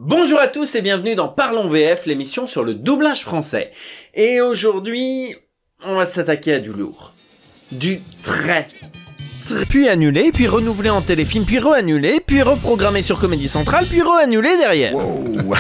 Bonjour à tous et bienvenue dans Parlons VF, l'émission sur le doublage français. Et aujourd'hui, on va s'attaquer à du lourd. Du très... Puis annulé, puis renouvelé en téléfilm, puis re-annulé, puis reprogrammé sur Comédie Centrale, puis re-annulé derrière. Wow.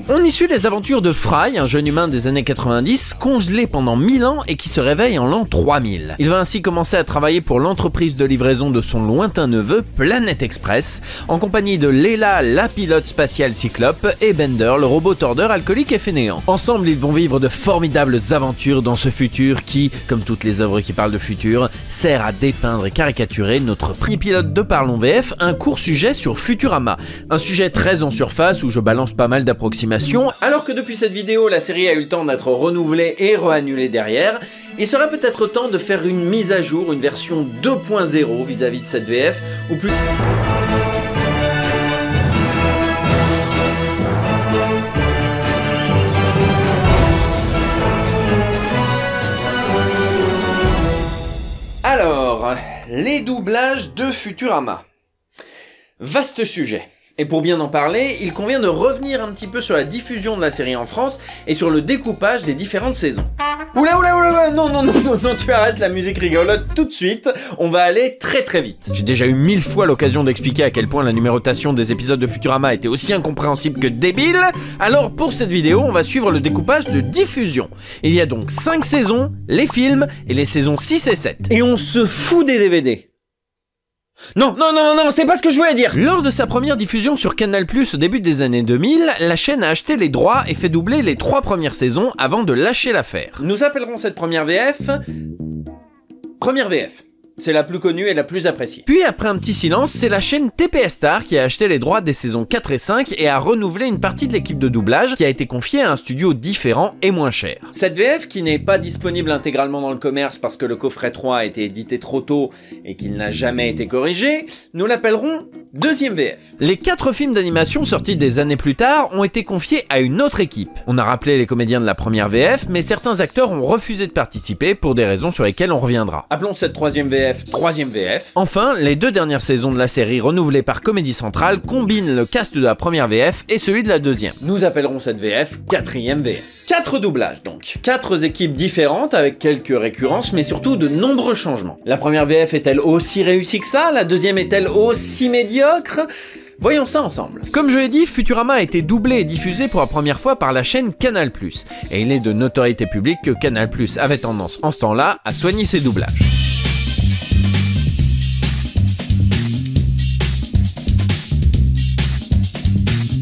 On y suit les aventures de Fry, un jeune humain des années 90, congelé pendant 1000 ans et qui se réveille en l'an 3000. Il va ainsi commencer à travailler pour l'entreprise de livraison de son lointain neveu, Planet Express, en compagnie de Leela, la pilote spatiale cyclope, et Bender, le robot tordeur alcoolique et fainéant. Ensemble, ils vont vivre de formidables aventures dans ce futur qui, comme toutes les œuvres qui parlent de futur, sert à dépeindre et caricaturer notre premier pilote de Parlons VF, un court sujet sur Futurama. Un sujet très en surface où je balance pas mal d'approximations, alors que depuis cette vidéo, la série a eu le temps d'être renouvelée et re-annulée derrière. Il serait peut-être temps de faire une mise à jour, une version 2.0 vis-à-vis de cette VF, ou plus... Alors, les doublages de Futurama. Vaste sujet. Et pour bien en parler, il convient de revenir un petit peu sur la diffusion de la série en France et sur le découpage des différentes saisons. Oula, non, tu arrêtes la musique rigolote tout de suite, on va aller très vite. J'ai déjà eu 1000 fois l'occasion d'expliquer à quel point la numérotation des épisodes de Futurama était aussi incompréhensible que débile, alors pour cette vidéo, on va suivre le découpage de diffusion. Il y a donc 5 saisons, les films et les saisons 6 et 7. Et on se fout des DVD. Non, c'est pas ce que je voulais dire. Lors de sa première diffusion sur Canal+ au début des années 2000, la chaîne a acheté les droits et fait doubler les 3 premières saisons avant de lâcher l'affaire. Nous appellerons cette première VF... Première VF. C'est la plus connue et la plus appréciée. Puis après un petit silence, c'est la chaîne TPS Star qui a acheté les droits des saisons 4 et 5 et a renouvelé une partie de l'équipe de doublage qui a été confiée à un studio différent et moins cher. Cette VF, qui n'est pas disponible intégralement dans le commerce parce que le coffret 3 a été édité trop tôt et qu'il n'a jamais été corrigé, nous l'appellerons deuxième VF. Les 4 films d'animation sortis des années plus tard ont été confiés à une autre équipe. On a rappelé les comédiens de la première VF, mais certains acteurs ont refusé de participer pour des raisons sur lesquelles on reviendra. Appelons cette troisième VF troisième VF. Enfin, les 2 dernières saisons de la série renouvelées par Comédie Centrale combinent le cast de la première VF et celui de la deuxième. Nous appellerons cette VF quatrième VF. 4 doublages donc, 4 équipes différentes avec quelques récurrences mais surtout de nombreux changements. La première VF est-elle aussi réussie que ça? La deuxième est-elle aussi médiocre? Voyons ça ensemble. Comme je l'ai dit, Futurama a été doublé et diffusé pour la première fois par la chaîne Canal+. Et il est de notoriété publique que Canal+ avait tendance en ce temps-là à soigner ses doublages.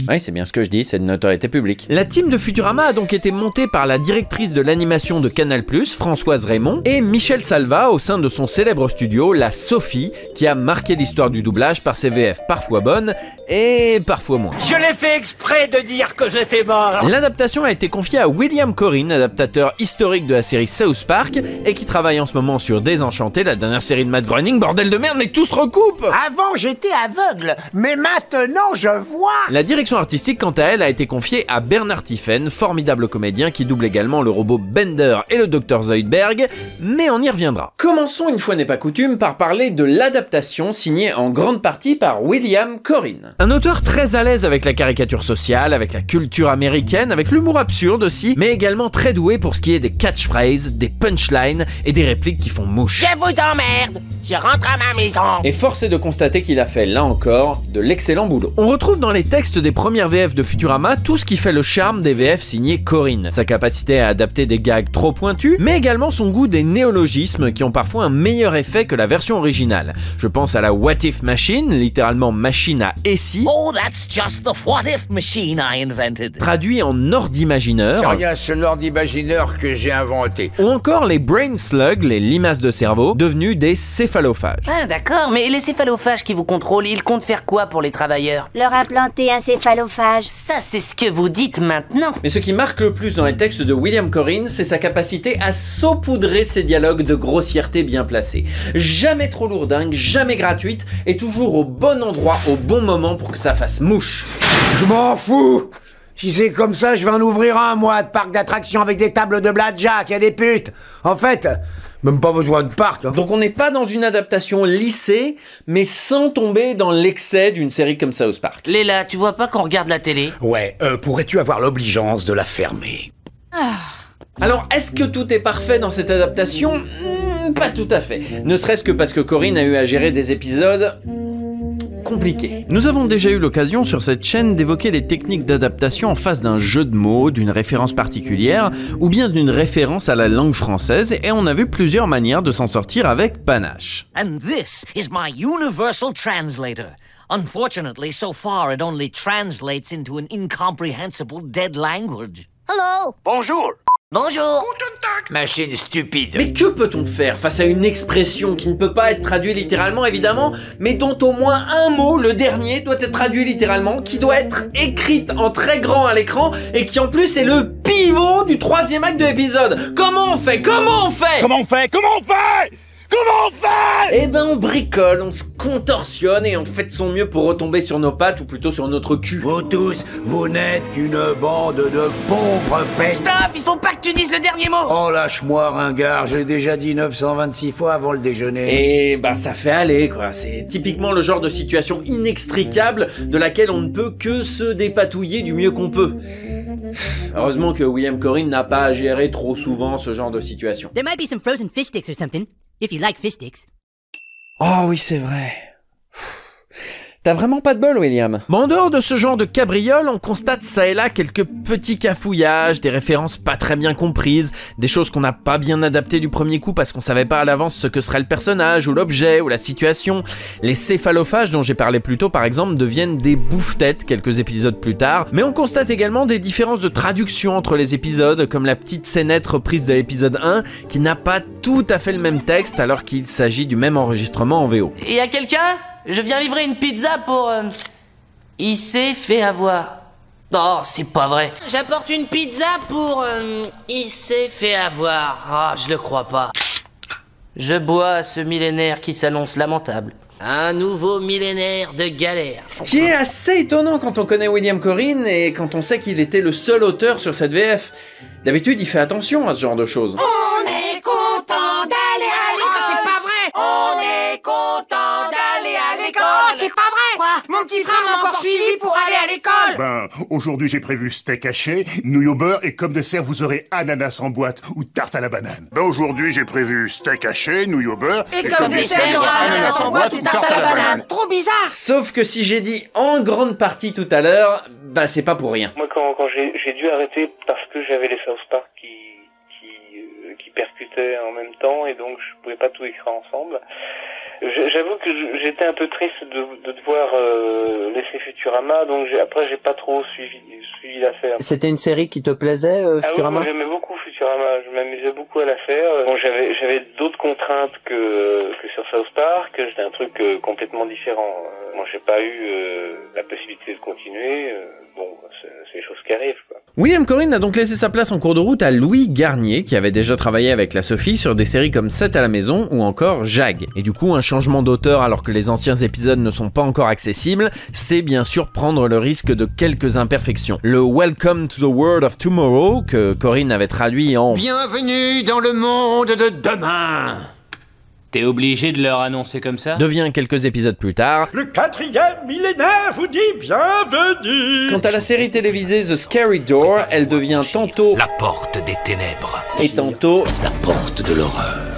Oui, c'est bien ce que je dis, c'est de notoriété publique. La team de Futurama a donc été montée par la directrice de l'animation de Canal+, Françoise Raymond, et Michel Salva au sein de son célèbre studio, la Sophie, qui a marqué l'histoire du doublage par ses VF parfois bonnes et parfois moins. Je l'ai fait exprès de dire que j'étais mort. L'adaptation a été confiée à William Corrin, adaptateur historique de la série South Park, et qui travaille en ce moment sur Désenchanté, la dernière série de Matt Groening. Bordel de merde, mais tout se recoupe! Avant, j'étais aveugle, mais maintenant, je vois. La direction artistique, quant à elle, a été confiée à Bernard Tiffen, formidable comédien qui double également le robot Bender et le Dr Zoidberg, mais on y reviendra. Commençons, une fois n'est pas coutume, par parler de l'adaptation signée en grande partie par William Corrin. Un auteur très à l'aise avec la caricature sociale, avec la culture américaine, avec l'humour absurde aussi, mais également très doué pour ce qui est des catchphrases, des punchlines et des répliques qui font mouche. Je vous emmerde, je rentre à ma maison. Et force est de constater qu'il a fait, là encore, de l'excellent boulot. On retrouve dans les textes des premières VF de Futurama tout ce qui fait le charme des VF signés Corrin. Sa capacité à adapter des gags trop pointus, mais également son goût des néologismes qui ont parfois un meilleur effet que la version originale. Je pense à la What If Machine, littéralement machine à et si. Oh, that's just the what if machine I invented. Traduit en ordre imagineur. C'est rien, c'est l'ordre imagineur que j'ai inventé. Ou encore les brain slugs, les limaces de cerveau, devenus des céphalophages. Ah d'accord, mais les céphalophages qui vous contrôlent, ils comptent faire quoi pour les travailleurs? Leur implanter un céphalophage. Ça, c'est ce que vous dites maintenant. Mais ce qui marque le plus dans les textes de William Corrin, c'est sa capacité à saupoudrer ses dialogues de grossièreté bien placés. Jamais trop lourdingue, jamais gratuite, et toujours au bon endroit, au bon moment pour que ça fasse mouche. Je m'en fous. Si c'est comme ça, je vais en ouvrir un, moi, de parc d'attractions avec des tables de blackjack et des putes. En fait, Même pas besoin de parc. Hein. Donc on n'est pas dans une adaptation lissée, mais sans tomber dans l'excès d'une série comme South Park. Léla, tu vois pas qu'on regarde la télé? Ouais, pourrais-tu avoir l'obligeance de la fermer? Alors, est-ce que tout est parfait dans cette adaptation? Pas tout à fait. Ne serait-ce que parce que Corinne a eu à gérer des épisodes compliqués. Nous avons déjà eu l'occasion sur cette chaîne d'évoquer les techniques d'adaptation en face d'un jeu de mots, d'une référence particulière, ou bien d'une référence à la langue française, et on a vu plusieurs manières de s'en sortir avec panache. And this is my universal translator. Unfortunately, so far it only translates into an incomprehensible dead language. Hello. Bonjour. Bonjour. Machine stupide. Mais que peut-on faire face à une expression qui ne peut pas être traduite littéralement, évidemment, mais dont au moins un mot, le dernier, doit être traduit littéralement, qui doit être écrite en très grand à l'écran, et qui en plus est le pivot du 3e acte de l'épisode? Comment on fait? Comment on fait? Comment on fait? Comment on fait? Comment on fait? Eh ben on bricole, on se contorsionne et on fait de son mieux pour retomber sur nos pattes, ou plutôt sur notre cul. Vous tous, vous n'êtes qu'une bande de pauvres pètes. Stop, il faut pas que tu dises le dernier mot. Oh, lâche-moi, ringard, j'ai déjà dit 926 fois avant le déjeuner. Et bah ça fait aller quoi, c'est typiquement le genre de situation inextricable de laquelle on ne peut que se dépatouiller du mieux qu'on peut. Heureusement que William Corinne n'a pas à gérer trop souvent ce genre de situation. There might be some frozen fish sticks or something, if you like fish sticks. Oh oui, c'est vrai. T'as vraiment pas de bol, William. Bon, en dehors de ce genre de cabriole, on constate ça et là quelques petits cafouillages, des références pas très bien comprises, des choses qu'on n'a pas bien adaptées du premier coup parce qu'on savait pas à l'avance ce que serait le personnage, ou l'objet, ou la situation. Les céphalophages dont j'ai parlé plus tôt, par exemple, deviennent des bouffe-têtes quelques épisodes plus tard, mais on constate également des différences de traduction entre les épisodes, comme la petite scénette reprise de l'épisode 1, qui n'a pas tout à fait le même texte alors qu'il s'agit du même enregistrement en VO. Et y a quelqu'un? Je viens livrer une pizza pour... Il s'est fait avoir. Oh, c'est pas vrai. J'apporte une pizza pour... Il s'est fait avoir. Ah, je le crois pas. Je bois à ce millénaire qui s'annonce lamentable. Un nouveau millénaire de galère. Ce qui est assez étonnant quand on connaît William Corinne et quand on sait qu'il était le seul auteur sur cette VF. D'habitude, il fait attention à ce genre de choses. On est content d'aller à l'école. Oh, c'est pas vrai. On est content d'aller à l'école. Oh, c'est pas vrai. Quoi? Mon petit frère m'a encore suivi pour aller à l'école. Ben, aujourd'hui j'ai prévu steak haché, nouilles au beurre et comme dessert vous aurez ananas en boîte ou tarte à la banane. Ben aujourd'hui j'ai prévu steak haché, nouilles au beurre Et comme dessert, il y aura ananas en boîte ou tarte à la banane. Trop bizarre. Sauf que si j'ai dit en grande partie tout à l'heure, bah c'est pas pour rien. Moi quand j'ai dû arrêter parce que j'avais les South Park qui percutaient en même temps et donc je pouvais pas tout écrire ensemble. J'avoue que j'étais un peu triste de devoir laisser Futurama, donc après j'ai pas trop suivi l'affaire. C'était une série qui te plaisait, Futurama? Oui, j'aimais beaucoup Futurama, je m'amusais beaucoup à la faire. Bon, j'avais d'autres contraintes que sur South Park, c'était un truc complètement différent. Moi j'ai pas eu la possibilité de continuer, bon c'est les choses qui arrivent quoi. William Corinne a donc laissé sa place en cours de route à Louis Garnier, qui avait déjà travaillé avec la Sophie sur des séries comme 7 à la maison ou encore Jag. Et du coup, un changement d'auteur alors que les anciens épisodes ne sont pas encore accessibles, c'est bien sûr prendre le risque de quelques imperfections. Le Welcome to the World of Tomorrow, que Corinne avait traduit en Bienvenue dans le monde de demain. T'es obligé de leur annoncer comme ça? devient quelques épisodes plus tard. Le 4e millénaire vous dit bienvenue. Quant à la série télévisée The Scary Door, elle devient tantôt La porte des ténèbres. et tantôt La porte de l'horreur.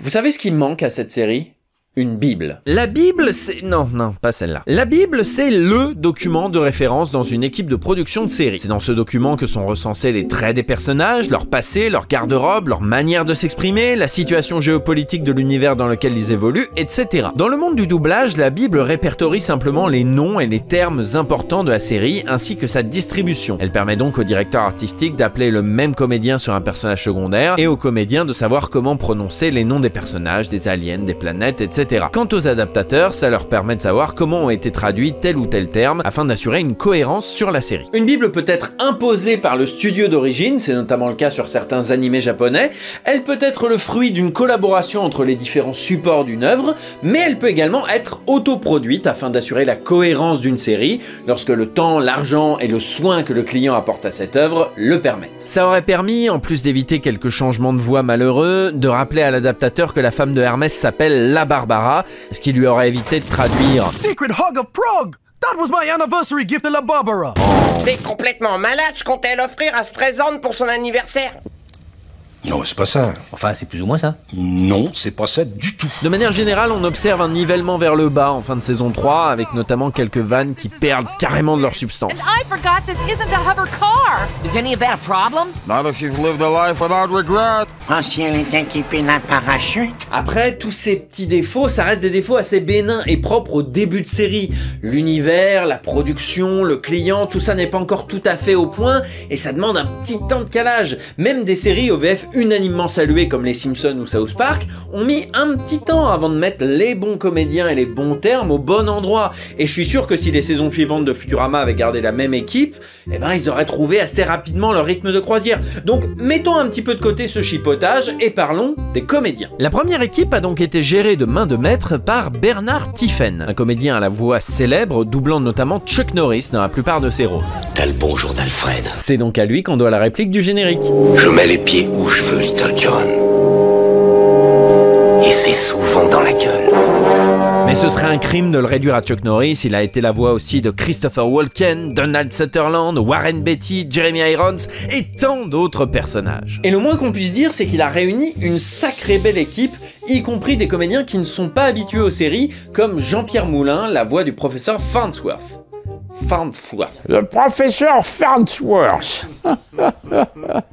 Vous savez ce qui manque à cette série? Une Bible. La Bible, c'est... Non, pas celle-là. La Bible, c'est LE document de référence dans une équipe de production de série. C'est dans ce document que sont recensés les traits des personnages, leur passé, leur garde-robe, leur manière de s'exprimer, la situation géopolitique de l'univers dans lequel ils évoluent, etc. Dans le monde du doublage, la Bible répertorie simplement les noms et les termes importants de la série, ainsi que sa distribution. Elle permet donc au directeur artistique d'appeler le même comédien sur un personnage secondaire, et aux comédiens de savoir comment prononcer les noms des personnages, des aliens, des planètes, etc. etc. Quant aux adaptateurs, ça leur permet de savoir comment ont été traduits tel ou tel terme afin d'assurer une cohérence sur la série. Une bible peut être imposée par le studio d'origine, c'est notamment le cas sur certains animés japonais. Elle peut être le fruit d'une collaboration entre les différents supports d'une œuvre, mais elle peut également être autoproduite afin d'assurer la cohérence d'une série lorsque le temps, l'argent et le soin que le client apporte à cette œuvre le permettent. Ça aurait permis, en plus d'éviter quelques changements de voix malheureux, de rappeler à l'adaptateur que la femme de Hermès s'appelle La Barbara, ce qui lui aurait évité de traduire Secret Hug of Prague! That was my anniversary gift de La Barbara! T'es complètement malade, je comptais l'offrir à Streisand pour son anniversaire. Non, c'est pas ça. Enfin, c'est plus ou moins ça. Non, c'est pas ça du tout. De manière générale, on observe un nivellement vers le bas en fin de saison 3, avec notamment quelques vannes qui perdent carrément de leur substance. And I forgot this isn't a hover car. Is any of that a problem? Not if you've lived a life without regret. Si elle est équipée d'un parachute. Après, tous ces petits défauts, ça reste des défauts assez bénins et propres au début de série. L'univers, la production, le client, tout ça n'est pas encore tout à fait au point, et ça demande un petit temps de calage. Même des séries au VF unanimement saluées comme les Simpsons ou South Park ont mis un petit temps avant de mettre les bons comédiens et les bons termes au bon endroit. Et je suis sûr que si les saisons suivantes de Futurama avaient gardé la même équipe, eh ben ils auraient trouvé assez rapidement leur rythme de croisière. Donc mettons un petit peu de côté ce chipotage et parlons des comédiens. La première équipe a donc été gérée de main de maître par Bernard Tiffen, un comédien à la voix célèbre, doublant notamment Chuck Norris dans la plupart de ses rôles. T'as le bonjour d'Alfred. C'est donc à lui qu'on doit la réplique du générique. Je mets les pieds où je veux, Little John. Et c'est souvent dans la gueule. Mais ce serait un crime de le réduire à Chuck Norris, il a été la voix aussi de Christopher Walken, Donald Sutherland, Warren Beatty, Jeremy Irons et tant d'autres personnages. Et le moins qu'on puisse dire, c'est qu'il a réuni une sacrée belle équipe, y compris des comédiens qui ne sont pas habitués aux séries, comme Jean-Pierre Moulin, la voix du professeur Farnsworth. Le professeur Farnsworth.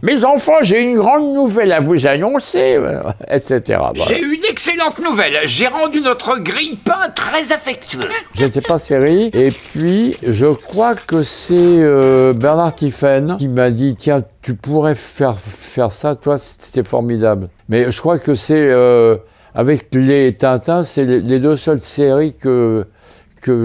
Mes enfants, j'ai une grande nouvelle à vous annoncer, etc. Voilà. J'ai une excellente nouvelle. J'ai rendu notre grille-pain très affectueux. J'étais pas série, et puis je crois que c'est Bernard Tiffen qui m'a dit tiens, tu pourrais faire ça, toi, c'était formidable. Mais je crois que c'est avec les Tintins, c'est les deux seules séries que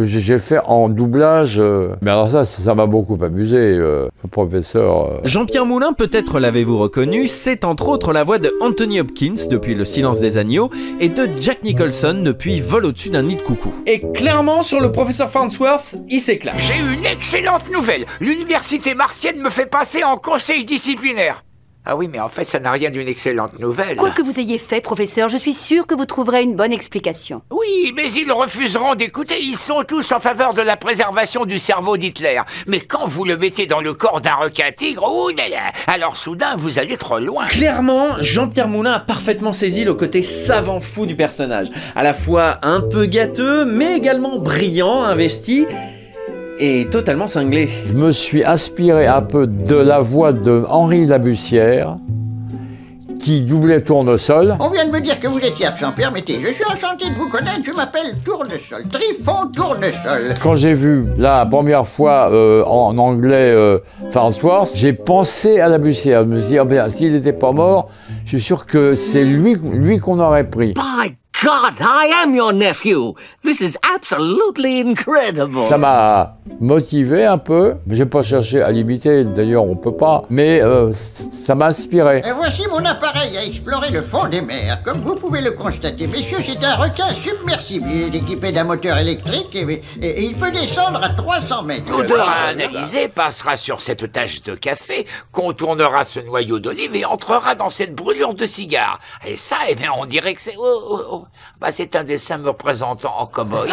j'ai fait en doublage. Mais alors ça m'a beaucoup amusé, le professeur. Jean-Pierre Moulin, peut-être l'avez-vous reconnu, c'est entre autres la voix de Anthony Hopkins depuis Le Silence des Agneaux et de Jack Nicholson depuis Vol au-dessus d'un nid de coucou. Et clairement, sur le professeur Farnsworth, il s'éclate. J'ai une excellente nouvelle. L'université martienne me fait passer en conseil disciplinaire. Ah oui, mais en fait, ça n'a rien d'une excellente nouvelle. Quoi que vous ayez fait, professeur, je suis sûr que vous trouverez une bonne explication. Oui, mais ils refuseront d'écouter. Ils sont tous en faveur de la préservation du cerveau d'Hitler. Mais quand vous le mettez dans le corps d'un requin-tigre, oh là là, alors soudain, vous allez trop loin. Clairement, Jean-Pierre Moulin a parfaitement saisi le côté savant fou du personnage. À la fois un peu gâteux, mais également brillant, investi et totalement cinglé. Je me suis inspiré un peu de la voix de Henri Labussière, qui doublait Tournesol. On vient de me dire que vous étiez absent, permettez. Je suis enchanté de vous connaître, je m'appelle Tournesol, Trifon Tournesol. Quand j'ai vu la première fois en anglais Farnsworth, j'ai pensé à Labussière. Je me suis dit, bien, s'il n'était pas mort, je suis sûr que c'est lui qu'on aurait pris. God, I am your nephew. This is absolutely incredible. Ça m'a motivé un peu. J'ai pas cherché à l'imiter, d'ailleurs on peut pas, mais ça m'a inspiré. Et voici mon appareil à explorer le fond des mers. Comme vous pouvez le constater, messieurs, c'est un requin submersible. Il est équipé d'un moteur électrique et il peut descendre à 300 mètres. L'odeur à analyser passera sur cette tache de café, contournera ce noyau d'olive et entrera dans cette brûlure de cigare. Et ça, eh bien, on dirait que c'est... Bah, c'est un dessin me représentant en cow-boy.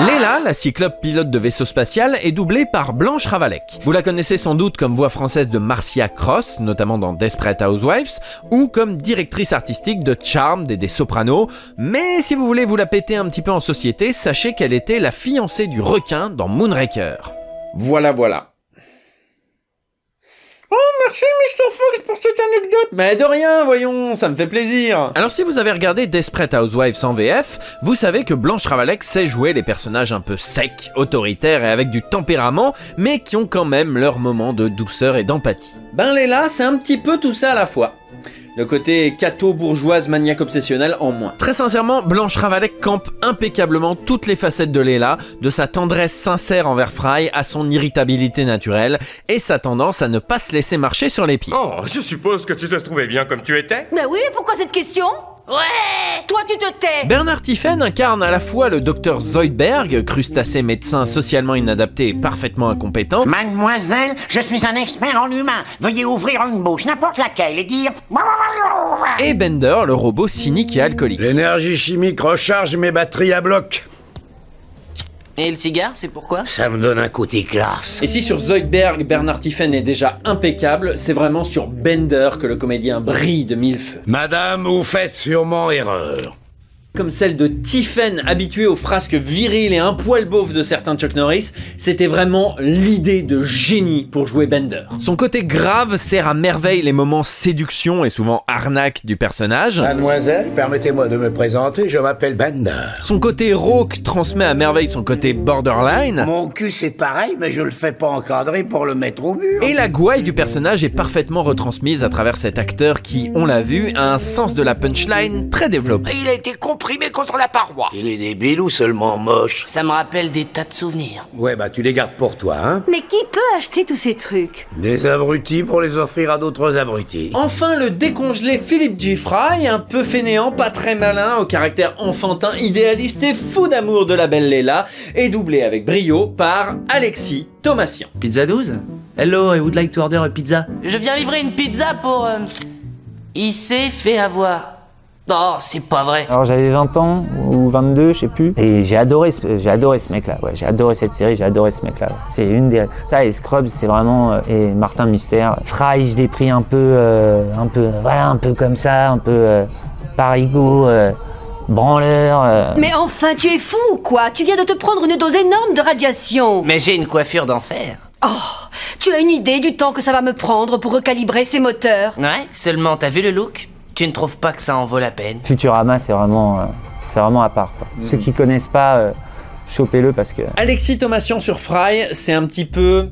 Léla, la cyclope pilote de vaisseau spatial, est doublée par Blanche Ravalec. Vous la connaissez sans doute comme voix française de Marcia Cross, notamment dans Desperate Housewives, ou comme directrice artistique de Charmed et des Sopranos, mais si vous voulez vous la péter un petit peu en société, sachez qu'elle était la fiancée du requin dans Moonraker. Voilà. Oh, merci Mr. Fox pour cette anecdote. Mais de rien, voyons, ça me fait plaisir. Alors si vous avez regardé Desperate Housewives en VF, vous savez que Blanche Ravalec sait jouer les personnages un peu secs, autoritaires et avec du tempérament, mais qui ont quand même leur moment de douceur et d'empathie. Ben Léla, c'est un petit peu tout ça à la fois. Le côté catho-bourgeoise maniaque obsessionnelle en moins. Très sincèrement, Blanche Ravalec campe impeccablement toutes les facettes de Leila, de sa tendresse sincère envers Fry à son irritabilité naturelle et sa tendance à ne pas se laisser marcher sur les pieds. Oh, je suppose que tu te trouvais bien comme tu étais? Bah oui, pourquoi cette question? Ouais! Toi, tu te tais! Bernard Tiphaine incarne à la fois le docteur Zoidberg, crustacé médecin socialement inadapté et parfaitement incompétent. Mademoiselle, je suis un expert en humain. Veuillez ouvrir une bouche, n'importe laquelle, et dire... Et Bender, le robot cynique et alcoolique. L'énergie chimique recharge mes batteries à bloc. Et le cigare, c'est pourquoi? Ça me donne un côté classe. Et si sur Zoidberg, Bernard Tiphaine est déjà impeccable, c'est vraiment sur Bender que le comédien brille de mille feux. Madame, vous faites sûrement erreur. Comme celle de Tiphaine, habitué aux frasques viriles et un poil beauf de certains Chuck Norris, c'était vraiment l'idée de génie pour jouer Bender. Son côté grave sert à merveille les moments séduction et souvent arnaque du personnage. Mademoiselle, permettez-moi de me présenter, je m'appelle Bender. Son côté rauque transmet à merveille son côté borderline. Mon cul c'est pareil, mais je le fais pas encadrer pour le mettre au mur. Et la gouaille du personnage est parfaitement retransmise à travers cet acteur qui, on l'a vu, a un sens de la punchline très développé. Il a été comprimé contre la paroi. Il est débile ou seulement moche? Ça me rappelle des tas de souvenirs. Ouais, bah tu les gardes pour toi, hein? Mais qui peut acheter tous ces trucs? Des abrutis pour les offrir à d'autres abrutis. Enfin, le décongelé Philip G. Fry, un peu fainéant, pas très malin, au caractère enfantin, idéaliste et fou d'amour de la belle Leila, est doublé avec brio par Alexis Thomasian. Pizza 12? Hello, I would like to order a pizza. Je viens livrer une pizza pour... Il s'est fait avoir. Non, c'est pas vrai. Alors j'avais 20 ans ou 22, je sais plus. Et j'ai adoré ce mec-là. Ouais, j'ai adoré cette série, j'ai adoré ce mec-là. Ouais. C'est une des ça et Scrubs, c'est vraiment et Martin Mystère. Fry, je l'ai pris un peu comme ça, un peu parigot. Branleur. Mais enfin, tu es fou ou quoi? Tu viens de te prendre une dose énorme de radiation. Mais j'ai une coiffure d'enfer. Oh, tu as une idée du temps que ça va me prendre pour recalibrer ces moteurs? Ouais, seulement t'as vu le look? Tu ne trouves pas que ça en vaut la peine? Futurama, c'est vraiment à part, quoi. Ceux qui connaissent pas, chopez-le parce que... Alexis Thomasian sur Fry, c'est un petit peu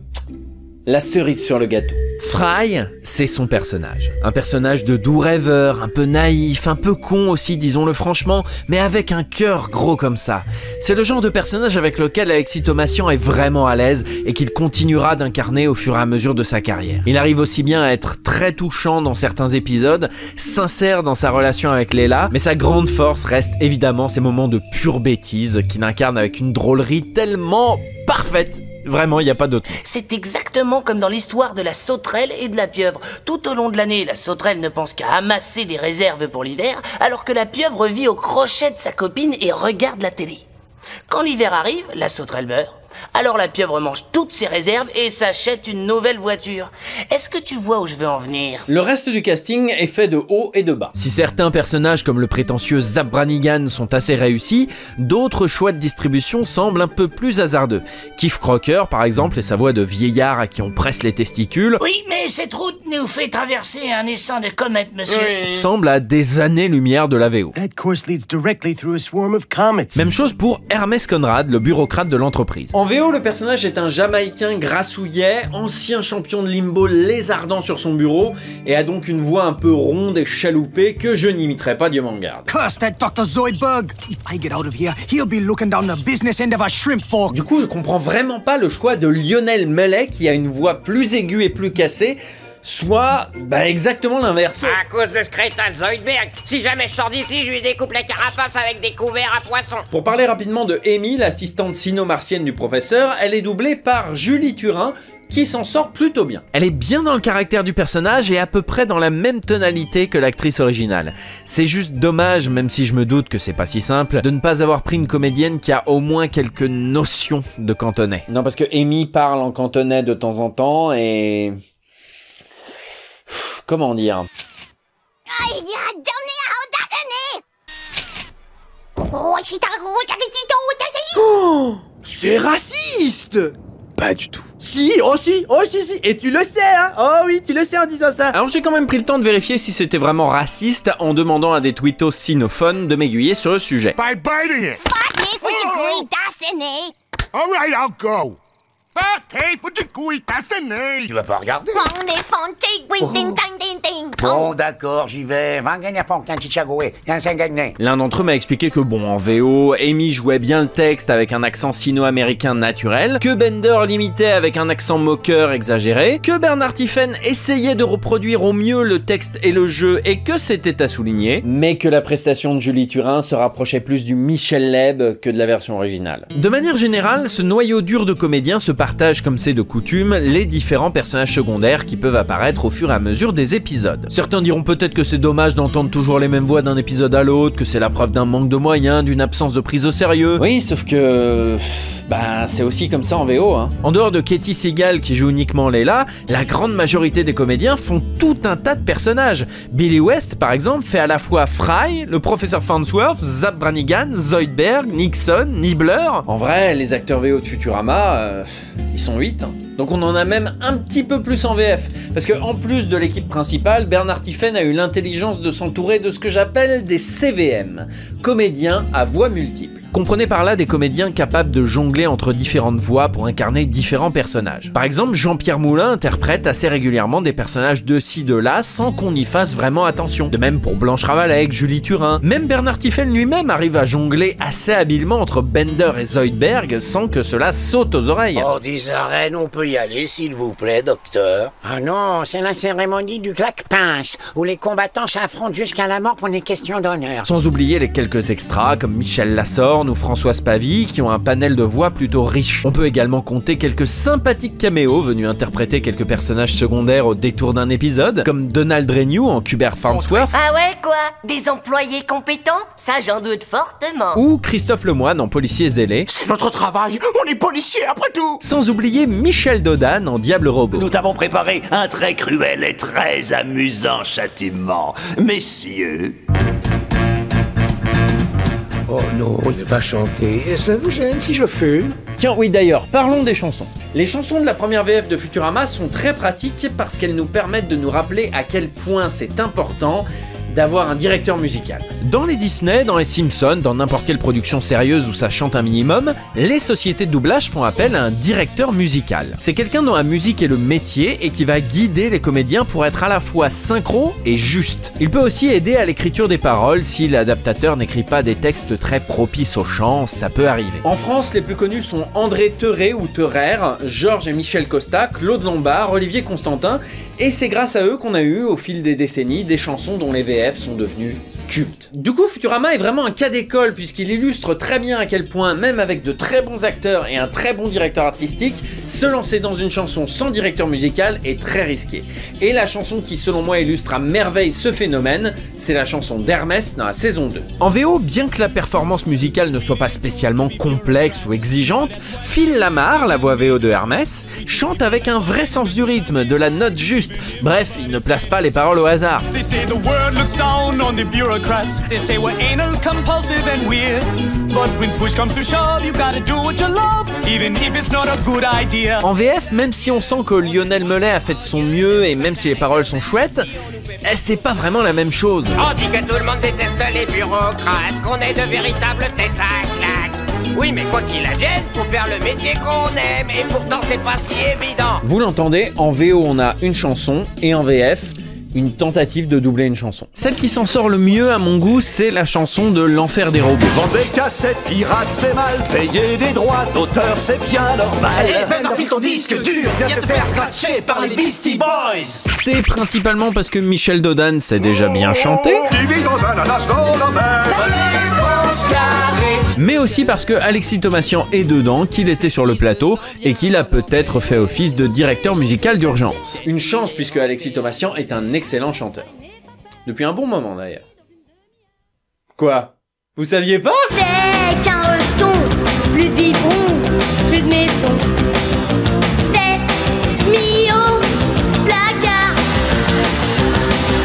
la cerise sur le gâteau. Fry, c'est son personnage. Un personnage de doux rêveur, un peu naïf, un peu con aussi, disons-le franchement, mais avec un cœur gros comme ça. C'est le genre de personnage avec lequel Alexis Thomasian est vraiment à l'aise et qu'il continuera d'incarner au fur et à mesure de sa carrière. Il arrive aussi bien à être très touchant dans certains épisodes, sincère dans sa relation avec Leila, mais sa grande force reste évidemment ces moments de pure bêtise qu'il incarne avec une drôlerie tellement parfaite. Vraiment, il n'y a pas d'autre. C'est exactement comme dans l'histoire de la sauterelle et de la pieuvre. Tout au long de l'année, la sauterelle ne pense qu'à amasser des réserves pour l'hiver, alors que la pieuvre vit au crochet de sa copine et regarde la télé. Quand l'hiver arrive, la sauterelle meurt. Alors la pieuvre mange toutes ses réserves et s'achète une nouvelle voiture. Est-ce que tu vois où je veux en venir? Le reste du casting est fait de haut et de bas. Si certains personnages comme le prétentieux Zap Brannigan sont assez réussis, d'autres choix de distribution semblent un peu plus hasardeux. Keith Crocker par exemple et sa voix de vieillard à qui on presse les testicules. Oui, mais cette route nous fait traverser un essaim de comètes, monsieur. Semble à des années-lumière de la VO. Même chose pour Hermès Conrad, le bureaucrate de l'entreprise. En VO, le personnage est un Jamaïcain grassouillet, ancien champion de limbo lézardant sur son bureau, et a donc une voix un peu ronde et chaloupée que je n'imiterai pas, Dieu m'en garde. Curse that Dr. Zoidberg! If I get out of here, he'll be looking down the business end of a shrimp fork. Du coup, je comprends vraiment pas le choix de Lionel Mellet qui a une voix plus aiguë et plus cassée, soit exactement l'inverse. À cause de ce crétin de Zoidberg, si jamais je sors d'ici, je lui découpe la carapace avec des couverts à poissons. Pour parler rapidement de Amy, l'assistante sino-martienne du professeur, elle est doublée par Julie Turin, qui s'en sort plutôt bien. Elle est bien dans le caractère du personnage et à peu près dans la même tonalité que l'actrice originale. C'est juste dommage, même si je me doute que c'est pas si simple, de ne pas avoir pris une comédienne qui a au moins quelques notions de cantonais. Non, parce que Amy parle en cantonais de temps en temps et... Comment dire? Oh, c'est raciste! Pas du tout. Si, si, et tu le sais, hein? Oh oui, tu le sais en disant ça. Alors j'ai quand même pris le temps de vérifier si c'était vraiment raciste en demandant à des twittos sinophones de m'aiguiller sur le sujet. By biting it! Alright, I'll go. Tu vas pas regarder? Oh. Bon, d'accord, j'y vais. L'un d'entre eux m'a expliqué que bon, en VO, Amy jouait bien le texte avec un accent sino-américain naturel, que Bender l'imitait avec un accent moqueur exagéré, que Bernard Tiphaine essayait de reproduire au mieux le texte et le jeu et que c'était à souligner, mais que la prestation de Julie Turin se rapprochait plus du Michel Leb que de la version originale. De manière générale, ce noyau dur de comédiens se partage comme c'est de coutume les différents personnages secondaires qui peuvent apparaître au fur et à mesure des épisodes. Certains diront peut-être que c'est dommage d'entendre toujours les mêmes voix d'un épisode à l'autre, que c'est la preuve d'un manque de moyens, d'une absence de prise au sérieux. Oui, sauf que... bah, c'est aussi comme ça en VO, hein. En dehors de Katie Seagal qui joue uniquement Leila, la grande majorité des comédiens font tout un tas de personnages. Billy West, par exemple, fait à la fois Fry, le professeur Farnsworth, Zapp Brannigan, Zoidberg, Nixon, Nibbler. En vrai, les acteurs VO de Futurama, ils sont 8, hein. Donc on en a même un petit peu plus en VF, parce que en plus de l'équipe principale, Bernard Tiphaine a eu l'intelligence de s'entourer de ce que j'appelle des CVM, comédiens à voix multiples. Comprenez par là des comédiens capables de jongler entre différentes voix pour incarner différents personnages. Par exemple, Jean-Pierre Moulin interprète assez régulièrement des personnages de ci, de là, sans qu'on y fasse vraiment attention. De même pour Blanche Ravalec, Julie Turin. Même Bernard Tiphaine lui-même arrive à jongler assez habilement entre Bender et Zoidberg sans que cela saute aux oreilles. Oh, des arènes, on peut y aller, s'il vous plaît, docteur. Ah non, c'est la cérémonie du claque-pince, où les combattants s'affrontent jusqu'à la mort pour des questions d'honneur. Sans oublier les quelques extras comme Michel Lassorne ou Françoise Pavie qui ont un panel de voix plutôt riche. On peut également compter quelques sympathiques caméos venus interpréter quelques personnages secondaires au détour d'un épisode, comme Donald Renew en Hubert Farnsworth. Ah ouais, quoi? Des employés compétents? Ça, j'en doute fortement. Ou Christophe Lemoine en Policier zélé. C'est notre travail, on est policiers après tout. Sans oublier Michel Dodan en Diable Robot. Nous t'avons préparé un très cruel et très amusant châtiment. Messieurs... Oh non, il va chanter. Et ça vous gêne si je fume? Tiens, oui d'ailleurs, parlons des chansons. Les chansons de la première VF de Futurama sont très pratiques parce qu'elles nous permettent de nous rappeler à quel point c'est important d'avoir un directeur musical. Dans les Disney, dans les Simpsons, dans n'importe quelle production sérieuse où ça chante un minimum, les sociétés de doublage font appel à un directeur musical. C'est quelqu'un dont la musique est le métier et qui va guider les comédiens pour être à la fois synchro et juste. Il peut aussi aider à l'écriture des paroles si l'adaptateur n'écrit pas des textes très propices au chant, ça peut arriver. En France, les plus connus sont André Theuret ou Theurer, Georges et Michel Costa, Claude Lombard, Olivier Constantin, et c'est grâce à eux qu'on a eu, au fil des décennies, des chansons dont les VF sont devenues cultes. Du coup, Futurama est vraiment un cas d'école puisqu'il illustre très bien à quel point, même avec de très bons acteurs et un très bon directeur artistique, se lancer dans une chanson sans directeur musical est très risqué. Et la chanson qui, selon moi, illustre à merveille ce phénomène, c'est la chanson d'Hermès dans la saison 2. En VO, bien que la performance musicale ne soit pas spécialement complexe ou exigeante, Phil Lamar, la voix VO de Hermès, chante avec un vrai sens du rythme, de la note juste. Bref, il ne place pas les paroles au hasard. They say we're anal, compulsive and weird. But when push comes to shove, you gotta do what you love, even if it's not a good idea. En VF, même si on sent que Lionel Mellet a fait de son mieux et même si les paroles sont chouettes, c'est pas vraiment la même chose. On dit que tout le monde déteste les bureaucrates, qu'on est de véritables têtes à claques. Oui, mais quoi qu'il advienne, faut faire le métier qu'on aime, et pourtant c'est pas si évident. Vous l'entendez, en VO on a une chanson et en VF, une tentative de doubler une chanson. Celle qui s'en sort le mieux à mon goût, c'est la chanson de l'Enfer des robots. Vendre des cassettes pirates, c'est mal. Payer des droits d'auteur, c'est bien normal. Eh ben, enfile ton disque dur, viens te faire scratcher par les Beastie Boys. C'est principalement parce que Michel Dodan sait déjà bien chanter, mais aussi parce que Alexis Thomasian est dedans, qu'il était sur le plateau et qu'il a peut-être fait office de directeur musical d'urgence. Une chance puisque Alexis Thomasian est un excellent chanteur. Depuis un bon moment d'ailleurs. Quoi? Vous saviez pas? C'est qu'un rejeton, plus de biberon, plus de maison. C'est mis au placard.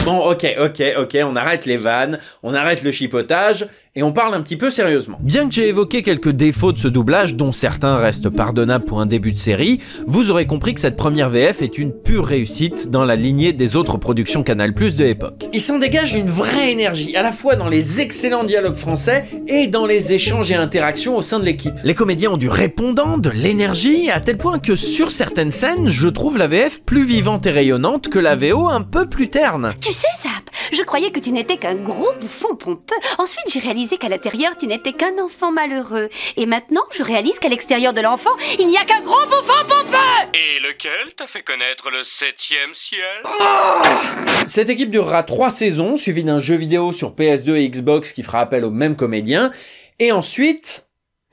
Bon, ok, on arrête les vannes, on arrête le chipotage, Et on parle un petit peu sérieusement. Bien que j'ai évoqué quelques défauts de ce doublage, dont certains restent pardonnables pour un début de série, vous aurez compris que cette première VF est une pure réussite dans la lignée des autres productions Canal+ de l'époque. Il s'en dégage une vraie énergie, à la fois dans les excellents dialogues français et dans les échanges et interactions au sein de l'équipe. Les comédiens ont du répondant, de l'énergie, à tel point que sur certaines scènes, je trouve la VF plus vivante et rayonnante que la VO un peu plus terne. Tu sais, Zap, je croyais que tu n'étais qu'un gros bouffon pompeux. Ensuite, j'ai réalisé qu'à l'intérieur, tu n'étais qu'un enfant malheureux. Et maintenant, je réalise qu'à l'extérieur de l'enfant, il n'y a qu'un gros bouffon pompeux. Et lequel t'a fait connaître le 7e ciel? Cette équipe durera 3 saisons, suivie d'un jeu vidéo sur PS2 et Xbox qui fera appel aux mêmes comédiens. Et ensuite,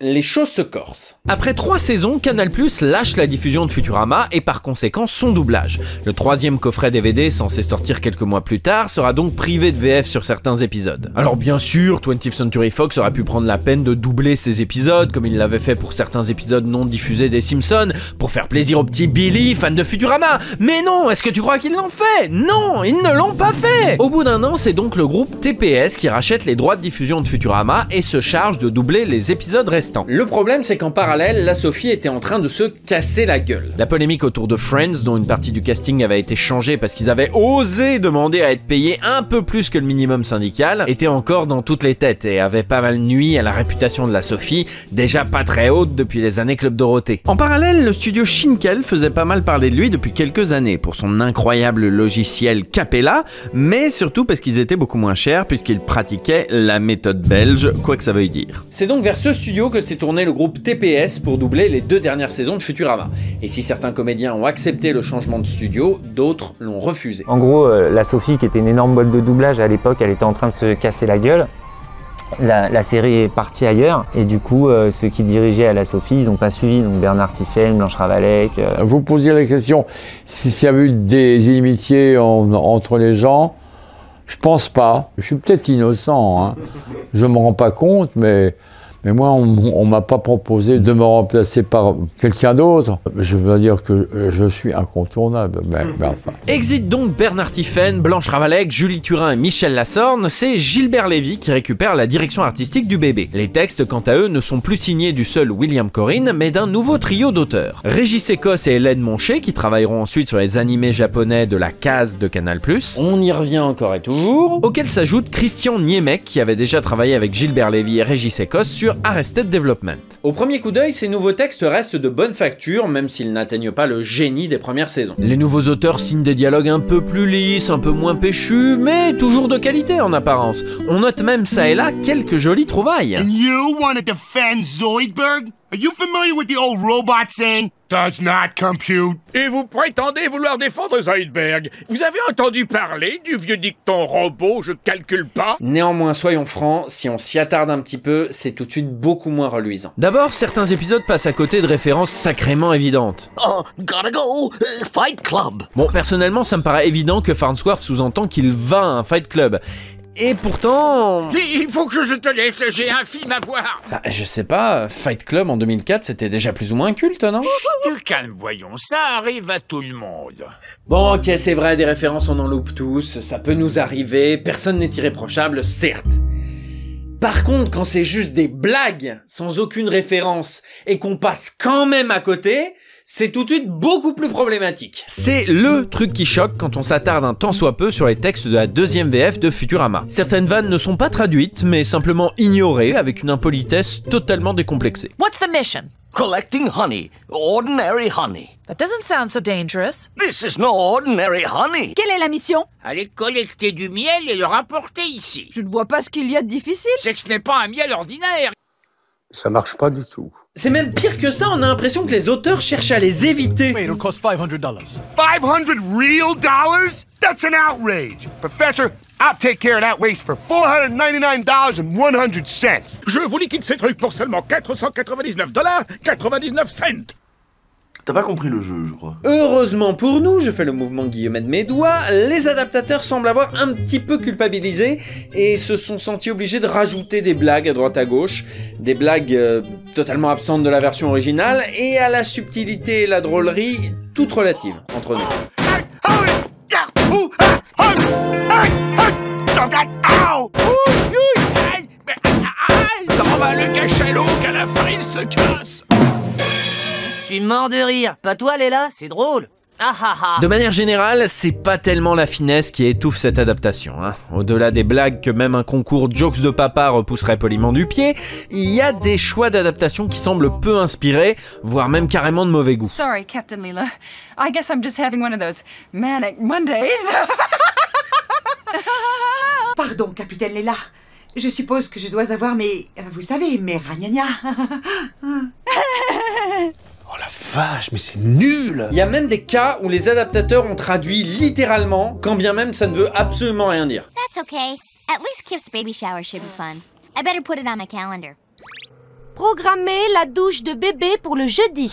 les choses se corsent. Après 3 saisons, Canal+ lâche la diffusion de Futurama et par conséquent son doublage. Le 3e coffret DVD, censé sortir quelques mois plus tard, sera donc privé de VF sur certains épisodes. Alors bien sûr, 20th Century Fox aurait pu prendre la peine de doubler ces épisodes, comme il l'avait fait pour certains épisodes non diffusés des Simpsons, pour faire plaisir au petit Billy, fan de Futurama. Mais non, est-ce que tu crois qu'ils l'ont fait? Non, ils ne l'ont pas fait. Au bout d'un an, c'est donc le groupe TPS qui rachète les droits de diffusion de Futurama et se charge de doubler les épisodes restants. Le problème, c'est qu'en parallèle, la Sophie était en train de se casser la gueule. La polémique autour de Friends, dont une partie du casting avait été changée parce qu'ils avaient osé demander à être payés un peu plus que le minimum syndical, était encore dans toutes les têtes et avait pas mal nui à la réputation de la Sophie, déjà pas très haute depuis les années Club Dorothée. En parallèle, le studio Schinkel faisait pas mal parler de lui depuis quelques années pour son incroyable logiciel Capella, mais surtout parce qu'ils étaient beaucoup moins chers puisqu'ils pratiquaient la méthode belge, quoi que ça veuille dire. C'est donc vers ce studio que s'est tourné le groupe TPS pour doubler les 2 dernières saisons de Futurama. Et si certains comédiens ont accepté le changement de studio, d'autres l'ont refusé. En gros, la Sophie, qui était une énorme boîte de doublage à l'époque, elle était en train de se casser la gueule. La série est partie ailleurs et du coup ceux qui dirigeaient à la Sophie ils n'ont pas suivi, donc Bernard Tiphaine, Blanche Ravalec. Vous posiez la question s'il y a eu des inimitiés entre les gens. Je pense pas. Je suis peut-être innocent, hein. Je me rends pas compte, mais moi, on m'a pas proposé de me remplacer par quelqu'un d'autre. Je veux dire que je suis incontournable. Mais enfin. Exit donc Bernard Tiphaine, Blanche Ravalec, Julie Turin et Michel Lassorne, c'est Gilbert Lévy qui récupère la direction artistique du bébé. Les textes, quant à eux, ne sont plus signés du seul William Corrin, mais d'un nouveau trio d'auteurs. Régis Écosse et Hélène Monchet, qui travailleront ensuite sur les animés japonais de la case de Canal+. On y revient encore et toujours. Auquel s'ajoute Christian Niemek, qui avait déjà travaillé avec Gilbert Lévy et Régis Écosse sur Arrested Development. Au premier coup d'œil, ces nouveaux textes restent de bonne facture, même s'ils n'atteignent pas le génie des premières saisons. Les nouveaux auteurs signent des dialogues un peu plus lisses, un peu moins péchus, mais toujours de qualité en apparence. On note même ça et là quelques jolies trouvailles. And you want to defend Zoidberg? Are you familiar with the old robot saying, does not compute? Et vous prétendez vouloir défendre Zoidberg? Vous avez entendu parler du vieux dicton robot, je calcule pas? Néanmoins, soyons francs, si on s'y attarde un petit peu, c'est tout de suite beaucoup moins reluisant. D'abord, certains épisodes passent à côté de références sacrément évidentes. Oh, gotta go, Fight Club. Bon, personnellement, ça me paraît évident que Farnsworth sous-entend qu'il va à un Fight Club. Et pourtant... Il faut que je te laisse, j'ai un film à voir. Bah, je sais pas, Fight Club en 2004, c'était déjà plus ou moins culte, non? Chut, calme, voyons, ça arrive à tout le monde. Bon, ok, c'est vrai, des références on en loupe tous, ça peut nous arriver, personne n'est irréprochable, certes. Par contre, quand c'est juste des blagues, sans aucune référence, et qu'on passe quand même à côté... c'est tout de suite beaucoup plus problématique. C'est le truc qui choque quand on s'attarde un tant soit peu sur les textes de la 2e VF de Futurama. Certaines vannes ne sont pas traduites, mais simplement ignorées avec une impolitesse totalement décomplexée. What's the mission? Collecting honey. Ordinary honey. That doesn't sound so dangerous. This is no ordinary honey. Quelle est la mission? Aller collecter du miel et le rapporter ici. Je ne vois pas ce qu'il y a de difficile. C'est que ce n'est pas un miel ordinaire. Ça marche pas du tout. C'est même pire que ça, on a l'impression que les auteurs cherchent à les éviter. Wait, it'll cost $500. 500 real dollars? That's an outrage. Professor, I'll take care of that waste for $499.01. Je vous liquide ces trucs pour seulement $499.99. T'as pas compris le jeu, je crois. Heureusement pour nous, je fais le mouvement guillemet de mes doigts, les adaptateurs semblent avoir un petit peu culpabilisé et se sont sentis obligés de rajouter des blagues à droite à gauche, des blagues totalement absentes de la version originale et à la subtilité et la drôlerie toute relative entre nous. casse. Je suis mort de rire. Pas toi, Léla? C'est drôle. Ah ah ah. De manière générale, c'est pas tellement la finesse qui étouffe cette adaptation. Hein. Au-delà des blagues que même un concours Jokes de Papa repousserait poliment du pied, il y a des choix d'adaptation qui semblent peu inspirés, voire même carrément de mauvais goût. Sorry, Captain Leela. I guess I'm just having one of those manic Mondays. Pardon, Capitaine Leela. Je suppose que je dois avoir vous savez, mes ragnagnas. Oh la vache, mais c'est nul! Il y a même des cas où les adaptateurs ont traduit littéralement, quand bien même ça ne veut absolument rien dire. That's okay. At least Kip's baby shower should be fun. I better put it on my calendar. Programmer la douche de bébé pour le jeudi.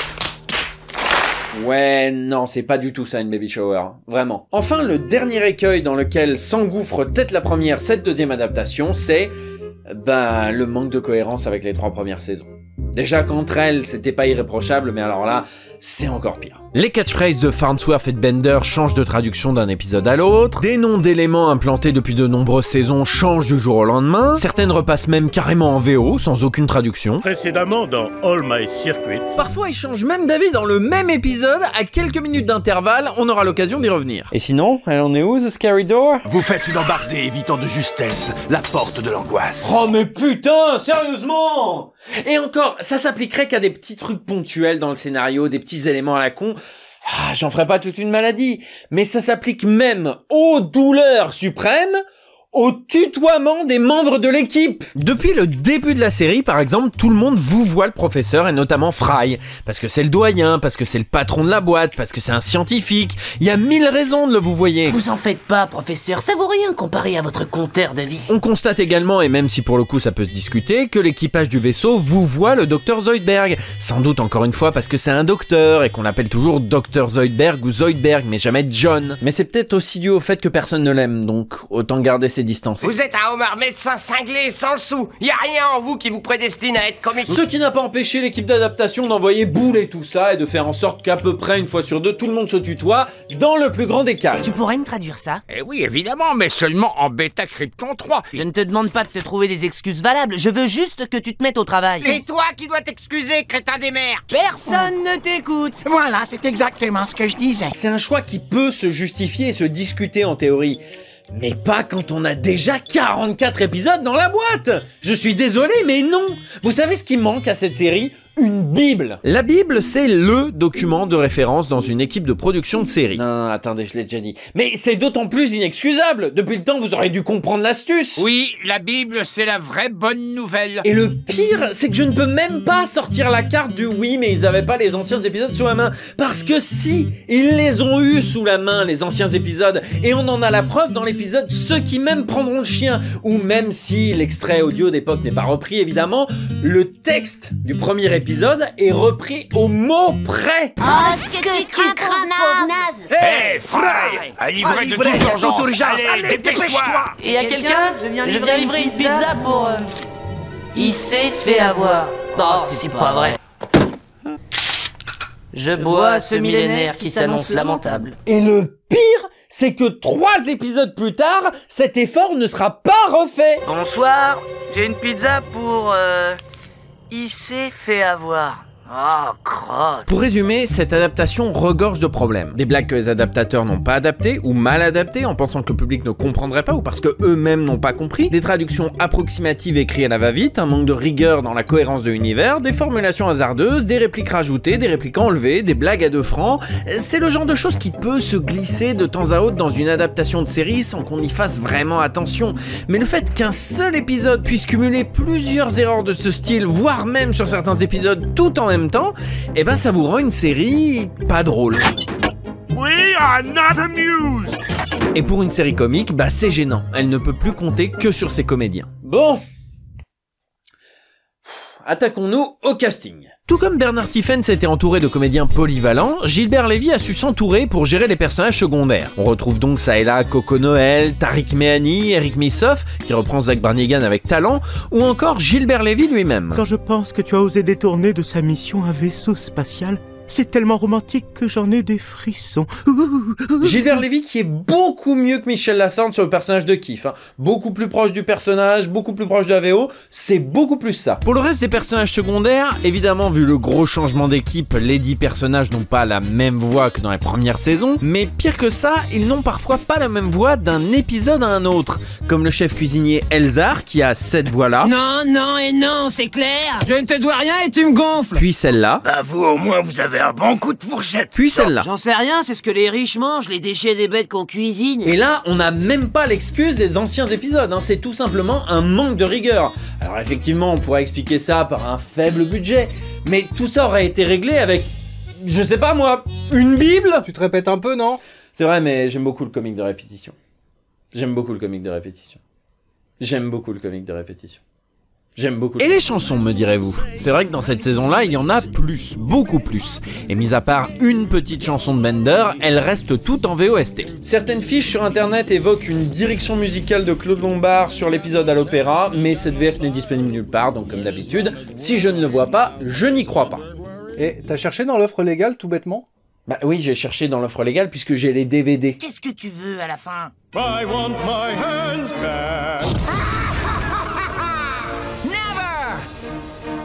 Ouais, non, c'est pas du tout ça une baby shower, hein. Vraiment. Enfin, le dernier écueil dans lequel s'engouffre tête la première cette deuxième adaptation, c'est... le manque de cohérence avec les 3 premières saisons. Déjà qu'entre elles, c'était pas irréprochable, mais alors là, c'est encore pire. Les catchphrases de Farnsworth et de Bender changent de traduction d'un épisode à l'autre, des noms d'éléments implantés depuis de nombreuses saisons changent du jour au lendemain, certaines repassent même carrément en VO, sans aucune traduction. Précédemment dans All My Circuit. Parfois, ils changent même d'avis dans le même épisode, à quelques minutes d'intervalle, on aura l'occasion d'y revenir. Et sinon, elle en est où, The Scary Door? Vous faites une embardée évitant de justesse la porte de l'angoisse. Oh mais putain, sérieusement! Et encore, ça s'appliquerait qu'à des petits trucs ponctuels dans le scénario, des petits éléments à la con. Ah, j'en ferai pas toute une maladie, mais ça s'applique même aux douleurs suprêmes, au tutoiement des membres de l'équipe. Depuis le début de la série, par exemple, tout le monde vous voit le professeur, et notamment Fry, parce que c'est le doyen, parce que c'est le patron de la boîte, parce que c'est un scientifique. Il y a 1000 raisons de le vous voyez. Vous en faites pas, professeur, ça vaut rien comparé à votre compteur de vie. On constate également, et même si pour le coup ça peut se discuter, que l'équipage du vaisseau vous voit le docteur Zoidberg. Sans doute encore une fois parce que c'est un docteur, et qu'on l'appelle toujours Dr Zoidberg ou Zoidberg, mais jamais John. Mais c'est peut-être aussi dû au fait que personne ne l'aime, donc autant garder ses distances. Vous êtes un Homer médecin cinglé, sans le sou. Y a rien en vous qui vous prédestine à être comique. Ce qui n'a pas empêché l'équipe d'adaptation d'envoyer boule et tout ça, et de faire en sorte qu'à peu près une fois sur deux, tout le monde se tutoie, dans le plus grand des calmes. Tu pourrais me traduire ça? Eh oui, évidemment, mais seulement en Bêta Krypton 3. Je ne te demande pas de te trouver des excuses valables, je veux juste que tu te mettes au travail. C'est toi qui dois t'excuser, crétin des mers. Personne ne t'écoute. Voilà, c'est exactement ce que je disais. C'est un choix qui peut se justifier et se discuter en théorie. Mais pas quand on a déjà 44 épisodes dans la boîte! Je suis désolé, mais non! Vous savez ce qui manque à cette série? Une Bible. La Bible, c'est LE document de référence dans une équipe de production de série. Non, attendez, je l'ai déjà dit. Mais c'est d'autant plus inexcusable. Depuis le temps, vous auriez dû comprendre l'astuce. Oui, la Bible, c'est la vraie bonne nouvelle. Et le pire, c'est que je ne peux même pas sortir la carte du oui, mais ils avaient pas les anciens épisodes sous la main. Parce que si, ils les ont eus sous la main, les anciens épisodes. Et on en a la preuve dans l'épisode Ceux qui m'aiment prendront le chien. Ou même si l'extrait audio d'époque n'est pas repris, évidemment, le texte du premier épisode est repris au mot près. Oh, ce que tu crains, pauvre naze. Hé, Fry, à livrer de toute urgence. Allez, dépêche-toi. Et à quelqu'un, je viens livrer une pizza pour... Il s'est fait avoir. Non, c'est pas vrai. Je bois ce millénaire qui s'annonce lamentable. Et le pire, c'est que 3 épisodes plus tard, cet effort ne sera pas refait. Bonsoir, j'ai une pizza pour... Il s'est fait avoir. Ah, crotte. Pour résumer, cette adaptation regorge de problèmes. Des blagues que les adaptateurs n'ont pas adaptées ou mal adaptées en pensant que le public ne comprendrait pas ou parce que eux-mêmes n'ont pas compris, des traductions approximatives écrites à la va-vite, un manque de rigueur dans la cohérence de l'univers, des formulations hasardeuses, des répliques rajoutées, des répliques enlevées, des blagues à 2 francs. C'est le genre de choses qui peut se glisser de temps à autre dans une adaptation de série sans qu'on y fasse vraiment attention. Mais le fait qu'un seul épisode puisse cumuler plusieurs erreurs de ce style, voire même sur certains épisodes tout en même temps, et ben ça vous rend une série pas drôle. We are not amused. Et pour une série comique, bah c'est gênant. Elle ne peut plus compter que sur ses comédiens. Bon, attaquons-nous au casting. Tout comme Bernard Tiphaine s'était entouré de comédiens polyvalents, Gilbert Lévy a su s'entourer pour gérer les personnages secondaires. On retrouve donc ça et là Coco Noël, Tariq Mehani, Eric Missoff, qui reprend Zach Brannigan avec talent, ou encore Gilbert Lévy lui-même. Quand je pense que tu as osé détourner de sa mission un vaisseau spatial, C'est tellement romantique que j'en ai des frissons. Gilbert Lévy qui est beaucoup mieux que Michel Lassagne sur le personnage de Keith. Hein. Beaucoup plus proche du personnage, beaucoup plus proche de la VO, c'est beaucoup plus ça. Pour le reste des personnages secondaires, évidemment vu le gros changement d'équipe, les 10 personnages n'ont pas la même voix que dans les premières saisons, mais pire que ça, ils n'ont parfois pas la même voix d'un épisode à un autre, comme le chef cuisinier Elzar qui a cette voix-là. Non, non et non, c'est clair. Je ne te dois rien et tu me gonfles. Puis celle-là. Bah vous au moins vous avez un bon coup de fourchette. Puis celle-là. J'en sais rien, c'est ce que les riches mangent, les déchets des bêtes qu'on cuisine. Et là, on n'a même pas l'excuse des anciens épisodes, hein. C'est tout simplement un manque de rigueur. Alors effectivement, on pourrait expliquer ça par un faible budget, mais tout ça aurait été réglé avec, je sais pas moi, une Bible. Tu te répètes un peu, non? C'est vrai, mais j'aime beaucoup le comique de répétition. J'aime beaucoup le comique de répétition. J'aime beaucoup le comique de répétition. J'aime beaucoup. Et les chansons, me direz-vous? C'est vrai que dans cette saison-là, il y en a plus, beaucoup plus. Et mis à part une petite chanson de Bender, elles restent toutes en VOST. Certaines fiches sur internet évoquent une direction musicale de Claude Lombard sur l'épisode à l'opéra, mais cette VF n'est disponible nulle part, donc comme d'habitude, si je ne le vois pas, je n'y crois pas. Et t'as cherché dans l'offre légale, tout bêtement? Bah oui, j'ai cherché dans l'offre légale puisque j'ai les DVD. Qu'est-ce que tu veux à la fin? I want my hands back.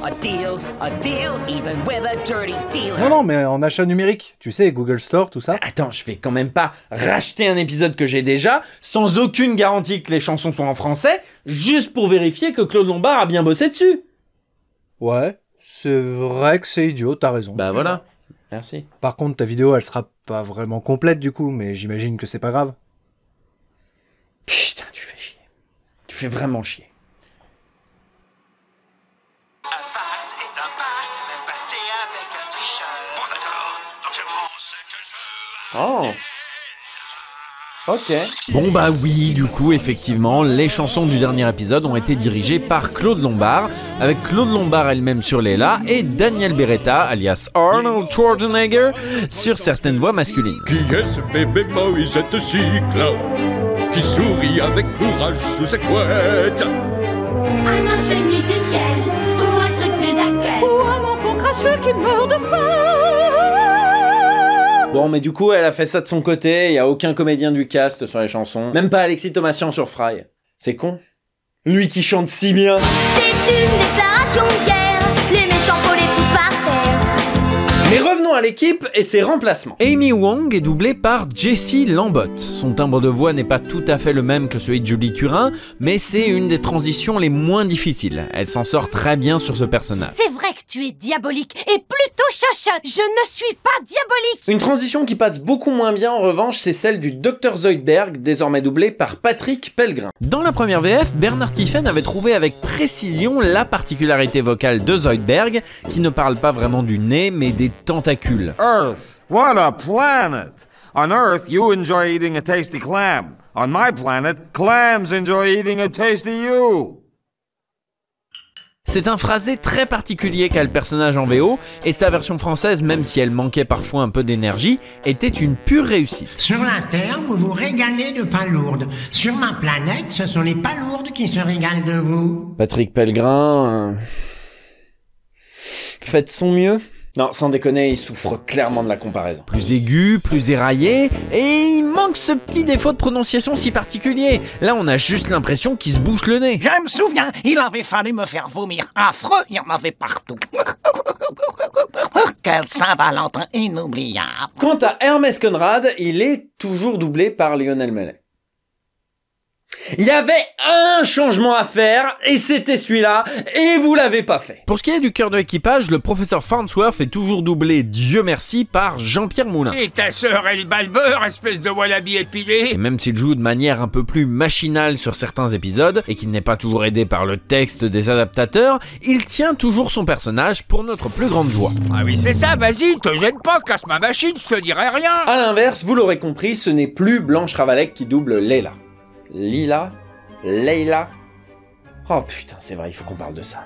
A deal's a deal, even with a dirty dealer. Non, non, mais en achat numérique. Tu sais, Google Store, tout ça. Attends, je vais quand même pas racheter un épisode que j'ai déjà, sans aucune garantie que les chansons sont en français, juste pour vérifier que Claude Lombard a bien bossé dessus. Ouais, c'est vrai que c'est idiot, t'as raison. Bah voilà, merci. Par contre, ta vidéo, elle sera pas vraiment complète du coup, mais j'imagine que c'est pas grave. Putain, tu fais chier. Tu fais vraiment chier. Oh. Ok. Bon bah oui, du coup, effectivement, les chansons du dernier épisode ont été dirigées par Claude Lombard, avec Claude Lombard elle-même sur les la et Daniel Beretta, alias Arnold Schwarzenegger, sur certaines voix masculines. Qui est ce bébé Moïsette cycle qui sourit avec courage sous sa couette? Un ingénieux du ciel, ou un truc plus actuel, ou un enfant crasseux qui meurt de faim. Bon, mais du coup, elle a fait ça de son côté, y a aucun comédien du cast sur les chansons, même pas Alexis Thomasian sur Fry. C'est con. Lui qui chante si bien. C'est une déclaration de guerre, les méchants faut les foutre par terre. Mais revenons à l'équipe et ses remplacements. Amy Wong est doublée par Jessie Lambotte. Son timbre de voix n'est pas tout à fait le même que celui de Julie Turin, mais c'est une des transitions les moins difficiles. Elle s'en sort très bien sur ce personnage. C'est vrai que tu es diabolique et plutôt chochotte. Je ne suis pas diabolique. Une transition qui passe beaucoup moins bien en revanche, c'est celle du Dr Zoidberg, désormais doublé par Patrick Pelgrin. Dans la première VF, Bernard Tiphaine avait trouvé avec précision la particularité vocale de Zoidberg, qui ne parle pas vraiment du nez, mais des tentacules. Earth, what a planet! On Earth, you enjoy eating a tasty clam. On my planet, clams enjoy eating a tasty you. C'est un phrasé très particulier qu'a le personnage en VO, et sa version française, même si elle manquait parfois un peu d'énergie, était une pure réussite. Sur la Terre, vous vous régalez de palourdes. Sur ma planète, ce sont les palourdes qui se régalent de vous. Patrick Pelgrin... Faites son mieux. Non, sans déconner, il souffre clairement de la comparaison. Plus aigu, plus éraillé, et il manque ce petit défaut de prononciation si particulier. Là, on a juste l'impression qu'il se bouche le nez. Je me souviens, il avait fallu me faire vomir affreux, il y en avait partout. Quel Saint-Valentin inoubliable. Quant à Hermès Conrad, il est toujours doublé par Lionel Mellet. Il y avait un changement à faire, et c'était celui-là, et vous l'avez pas fait. Pour ce qui est du cœur de l'équipage, le professeur Farnsworth est toujours doublé, Dieu merci, par Jean-Pierre Moulin. Et ta sœur, elle bat le beurre, espèce de wallaby épilé. Et même s'il joue de manière un peu plus machinale sur certains épisodes, et qu'il n'est pas toujours aidé par le texte des adaptateurs, il tient toujours son personnage pour notre plus grande joie. Ah oui, c'est ça, vas-y, te gêne pas, casse ma machine, je te dirai rien. A l'inverse, vous l'aurez compris, ce n'est plus Blanche Ravalec qui double Leila. Leila. Oh putain, c'est vrai, il faut qu'on parle de ça.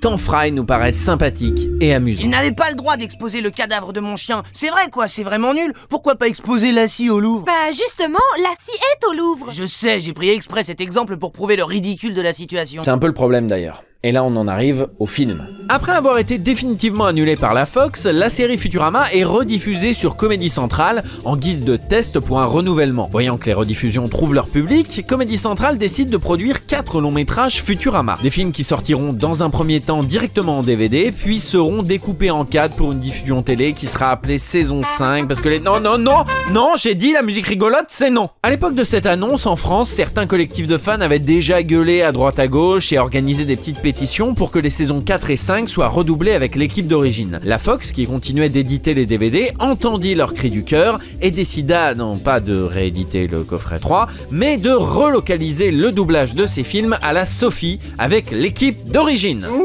tant Fry nous paraît sympathique et amusant. Il n'avait pas le droit d'exposer le cadavre de mon chien. C'est vrai quoi, c'est vraiment nul. Pourquoi pas exposer Lassie au Louvre? Bah justement, Lassie est au Louvre. Je sais, j'ai pris exprès cet exemple pour prouver le ridicule de la situation. C'est un peu le problème d'ailleurs. Et là on en arrive au film. Après avoir été définitivement annulée par la Fox, la série Futurama est rediffusée sur Comedy Central en guise de test pour un renouvellement. Voyant que les rediffusions trouvent leur public, Comedy Central décide de produire 4 longs métrages Futurama. Des films qui sortiront dans un premier temps directement en DVD, puis seront découpés en 4 pour une diffusion télé qui sera appelée saison 5 parce que les... Non, j'ai dit la musique rigolote, c'est non. À l'époque de cette annonce, en France, certains collectifs de fans avaient déjà gueulé à droite à gauche et organisé des petites pétition pour que les saisons 4 et 5 soient redoublées avec l'équipe d'origine. La Fox, qui continuait d'éditer les DVD, entendit leur cri du cœur et décida, non pas de rééditer le coffret 3, mais de relocaliser le doublage de ces films à la Sophie avec l'équipe d'origine. On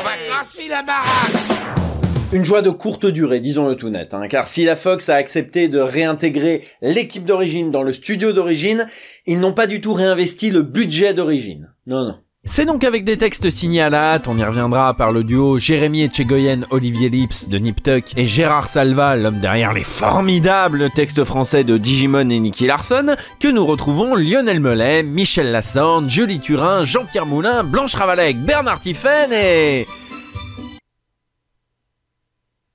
va casser la baraque. Une joie de courte durée, disons-le tout net, car si la Fox a accepté de réintégrer l'équipe d'origine dans le studio d'origine, ils n'ont pas du tout réinvesti le budget d'origine. Non. C'est donc avec des textes signés à la hâte, on y reviendra par le duo Jérémy Etchegoyen, Olivier Lips de Nip Tuck et Gérard Salva, l'homme derrière les formidables textes français de Digimon et Nicky Larson, que nous retrouvons Lionel Mellet, Michel Lassorne, Julie Turin, Jean-Pierre Moulin, Blanche Ravalec, Bernard Tiphaine et...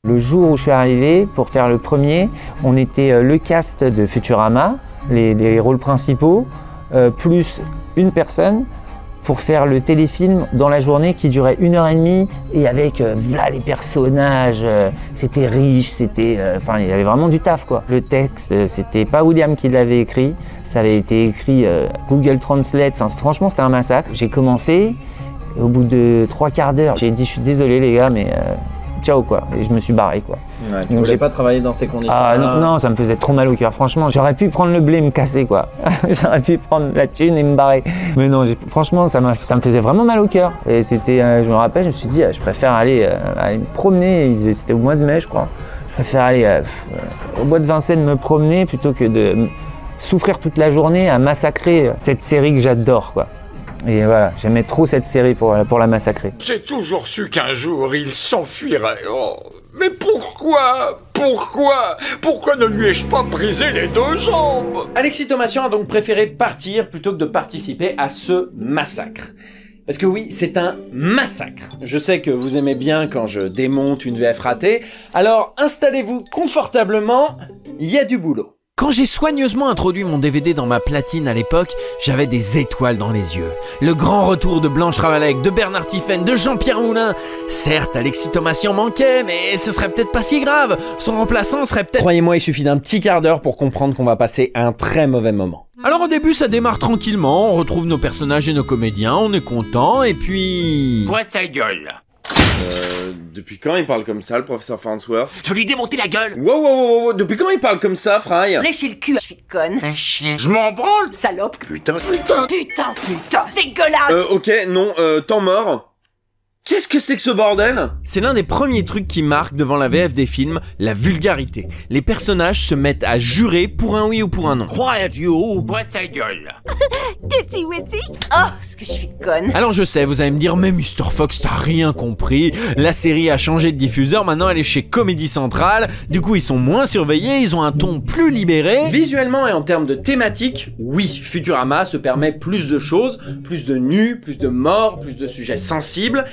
Le jour où je suis arrivé pour faire le premier, on était le cast de Futurama, les rôles principaux, plus une personne pour faire le téléfilm dans la journée qui durait 1h30 et avec voilà les personnages, c'était riche, c'était, enfin il y avait vraiment du taf quoi. Le texte, c'était pas William qui l'avait écrit, ça avait été écrit Google Translate, enfin franchement c'était un massacre. J'ai commencé et au bout de 3/4 d'heure, j'ai dit je suis désolé les gars mais ciao quoi, et je me suis barré quoi. Ouais, tu voulais pas travailler dans ces conditions. Non, ça me faisait trop mal au cœur, franchement, j'aurais pu prendre le blé et me casser quoi. J'aurais pu prendre la thune et me barrer. Mais non, franchement, ça me faisait vraiment mal au cœur. Et c'était, je me rappelle, je me suis dit, je préfère aller me promener, c'était au mois de mai je crois. Je préfère aller au bois de Vincennes me promener plutôt que de souffrir toute la journée à massacrer cette série que j'adore quoi. Et voilà, j'aimais trop cette série pour la massacrer. J'ai toujours su qu'un jour il s'enfuirait. Oh, mais pourquoi ne lui ai-je pas brisé les 2 jambes? Alexis Thomasian a donc préféré partir plutôt que de participer à ce massacre. Parce que oui, c'est un massacre. Je sais que vous aimez bien quand je démonte une VF ratée, alors installez-vous confortablement, il y a du boulot. Quand j'ai soigneusement introduit mon DVD dans ma platine à l'époque, j'avais des étoiles dans les yeux. Le grand retour de Blanche Ravalec, de Bernard Tiphaine, de Jean-Pierre Moulin. Certes, Alexis Thomasian manquait, mais ce serait peut-être pas si grave. Son remplaçant serait peut-être... Croyez-moi, il suffit d'un petit quart d'heure pour comprendre qu'on va passer un très mauvais moment. Alors au début, ça démarre tranquillement, on retrouve nos personnages et nos comédiens, on est content, et puis... Vois ta gueule. Depuis quand il parle comme ça, le professeur Farnsworth? Je vais lui démonter la gueule. Wow, depuis quand il parle comme ça, Fry? Léchez le cul, je suis conne. Un chien. Je m'en branle. Salope. Putain, dégueulasse. Ok, non, temps mort. Qu'est-ce que c'est que ce bordel? C'est l'un des premiers trucs qui marquent devant la VF des films, la vulgarité. Les personnages se mettent à jurer pour un oui ou pour un non. Quiet you. Vois ta gueule. Tutti Witty. Oh, ce que je suis conne. Alors je sais, vous allez me dire, mais Mr. Fox, t'as rien compris. La série a changé de diffuseur, maintenant elle est chez Comedy Central. Du coup, ils sont moins surveillés, ils ont un ton plus libéré. Visuellement et en termes de thématique, oui, Futurama se permet plus de choses, plus de nus, plus de morts, plus de sujets sensibles.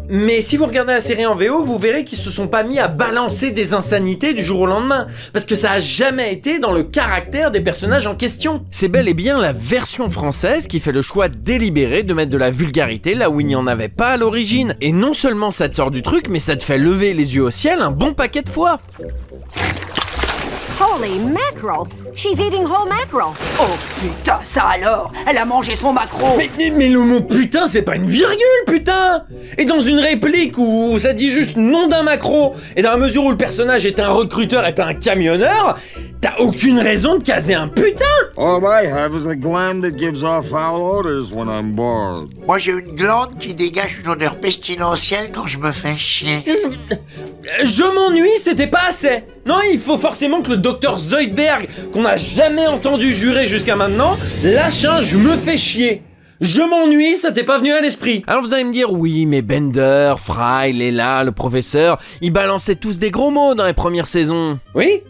Mais si vous regardez la série en VO, vous verrez qu'ils se sont pas mis à balancer des insanités du jour au lendemain, parce que ça a jamais été dans le caractère des personnages en question. C'est bel et bien la version française qui fait le choix délibéré de mettre de la vulgarité là où il n'y en avait pas à l'origine. Et non seulement ça te sort du truc, mais ça te fait lever les yeux au ciel un bon paquet de fois. Holy mackerel! She's eating whole mackerel. Oh putain, ça alors! Elle a mangé son maquereau! Mais le mot putain, c'est pas une virgule, putain! Et dans une réplique où ça dit juste nom d'un maquereau, et dans la mesure où le personnage est un recruteur et pas un camionneur, t'as aucune raison de caser un putain! All I have is a gland that gives off foul odors when I'm bored. Moi j'ai une glande qui dégage une odeur pestilentielle quand je me fais chier. Je m'ennuie, c'était pas assez. Non, il faut forcément que le docteur Zoidberg, qu'on n'a jamais entendu jurer jusqu'à maintenant, lâche un je me fais chier. Je m'ennuie, ça t'est pas venu à l'esprit. Alors vous allez me dire, oui, mais Bender, Fry, Leela, le professeur, ils balançaient tous des gros mots dans les premières saisons. Oui,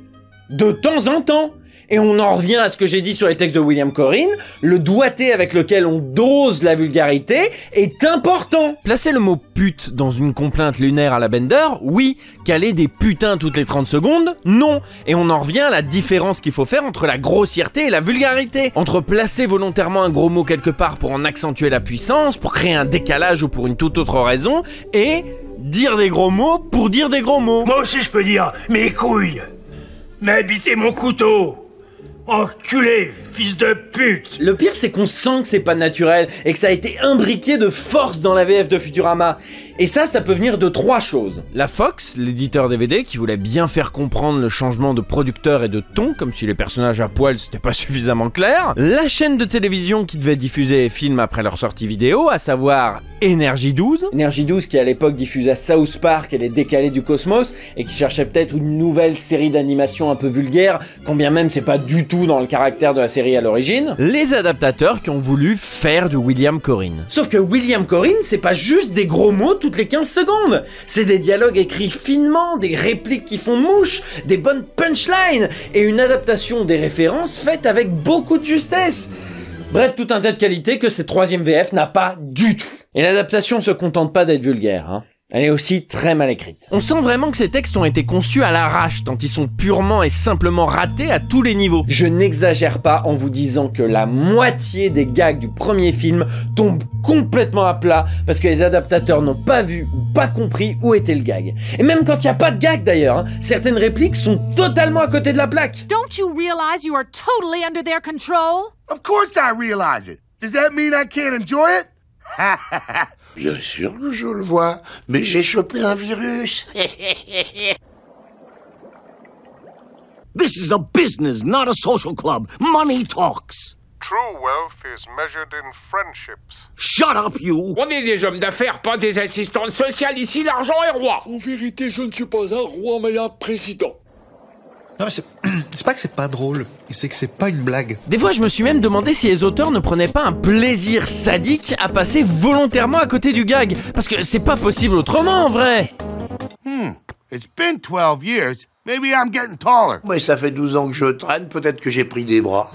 de temps en temps. Et on en revient à ce que j'ai dit sur les textes de William Corrin, le doigté avec lequel on dose la vulgarité est important. Placer le mot pute dans une complainte lunaire à la Bender, oui. Caler des putains toutes les 30 secondes, non. Et on en revient à la différence qu'il faut faire entre la grossièreté et la vulgarité. Entre placer volontairement un gros mot quelque part pour en accentuer la puissance, pour créer un décalage ou pour une toute autre raison, et dire des gros mots pour dire des gros mots. Moi aussi je peux dire mes couilles, mais habitez mon couteau. Enculé, fils de pute! Le pire, c'est qu'on sent que c'est pas naturel et que ça a été imbriqué de force dans la VF de Futurama. Et ça peut venir de 3 choses. La Fox, l'éditeur DVD, qui voulait bien faire comprendre le changement de producteur et de ton, comme si les personnages à poil c'était pas suffisamment clair. La chaîne de télévision qui devait diffuser les films après leur sortie vidéo, à savoir Énergie 12. Énergie 12 qui à l'époque diffusait South Park et les décalés du cosmos et qui cherchait peut-être une nouvelle série d'animation un peu vulgaire, quand bien même c'est pas du tout dans le caractère de la série à l'origine. Les adaptateurs qui ont voulu faire du William Corrin. Sauf que William Corrin, c'est pas juste des gros mots toutes les 15 secondes. C'est des dialogues écrits finement, des répliques qui font mouche, des bonnes punchlines et une adaptation des références faite avec beaucoup de justesse. Bref, tout un tas de qualités que cette 3e VF n'a pas du tout. Et l'adaptation se contente pas d'être vulgaire, hein. Elle est aussi très mal écrite. On sent vraiment que ces textes ont été conçus à l'arrache, tant ils sont purement et simplement ratés à tous les niveaux. Je n'exagère pas en vous disant que la moitié des gags du premier film tombent complètement à plat parce que les adaptateurs n'ont pas vu ou pas compris où était le gag. Et même quand il n'y a pas de gag d'ailleurs, hein, certaines répliques sont totalement à côté de la plaque. Don't you realize you are totally under their control? Of course I realize it. Does that mean I can't enjoy it? Bien sûr que je le vois, mais j'ai chopé un virus. This is a business, not a social club. Money talks. True wealth is measured in friendships. Shut up, you! On est des hommes d'affaires, pas des assistantes sociales. Ici, l'argent est roi. En vérité, je ne suis pas un roi, mais un président. Non, c'est pas que c'est pas drôle, c'est que c'est pas une blague. Des fois, je me suis même demandé si les auteurs ne prenaient pas un plaisir sadique à passer volontairement à côté du gag. Parce que c'est pas possible autrement, en vrai. It's been 12 years. Maybe I'm getting taller. Mais ça fait 12 ans que je traîne, peut-être que j'ai pris des bras.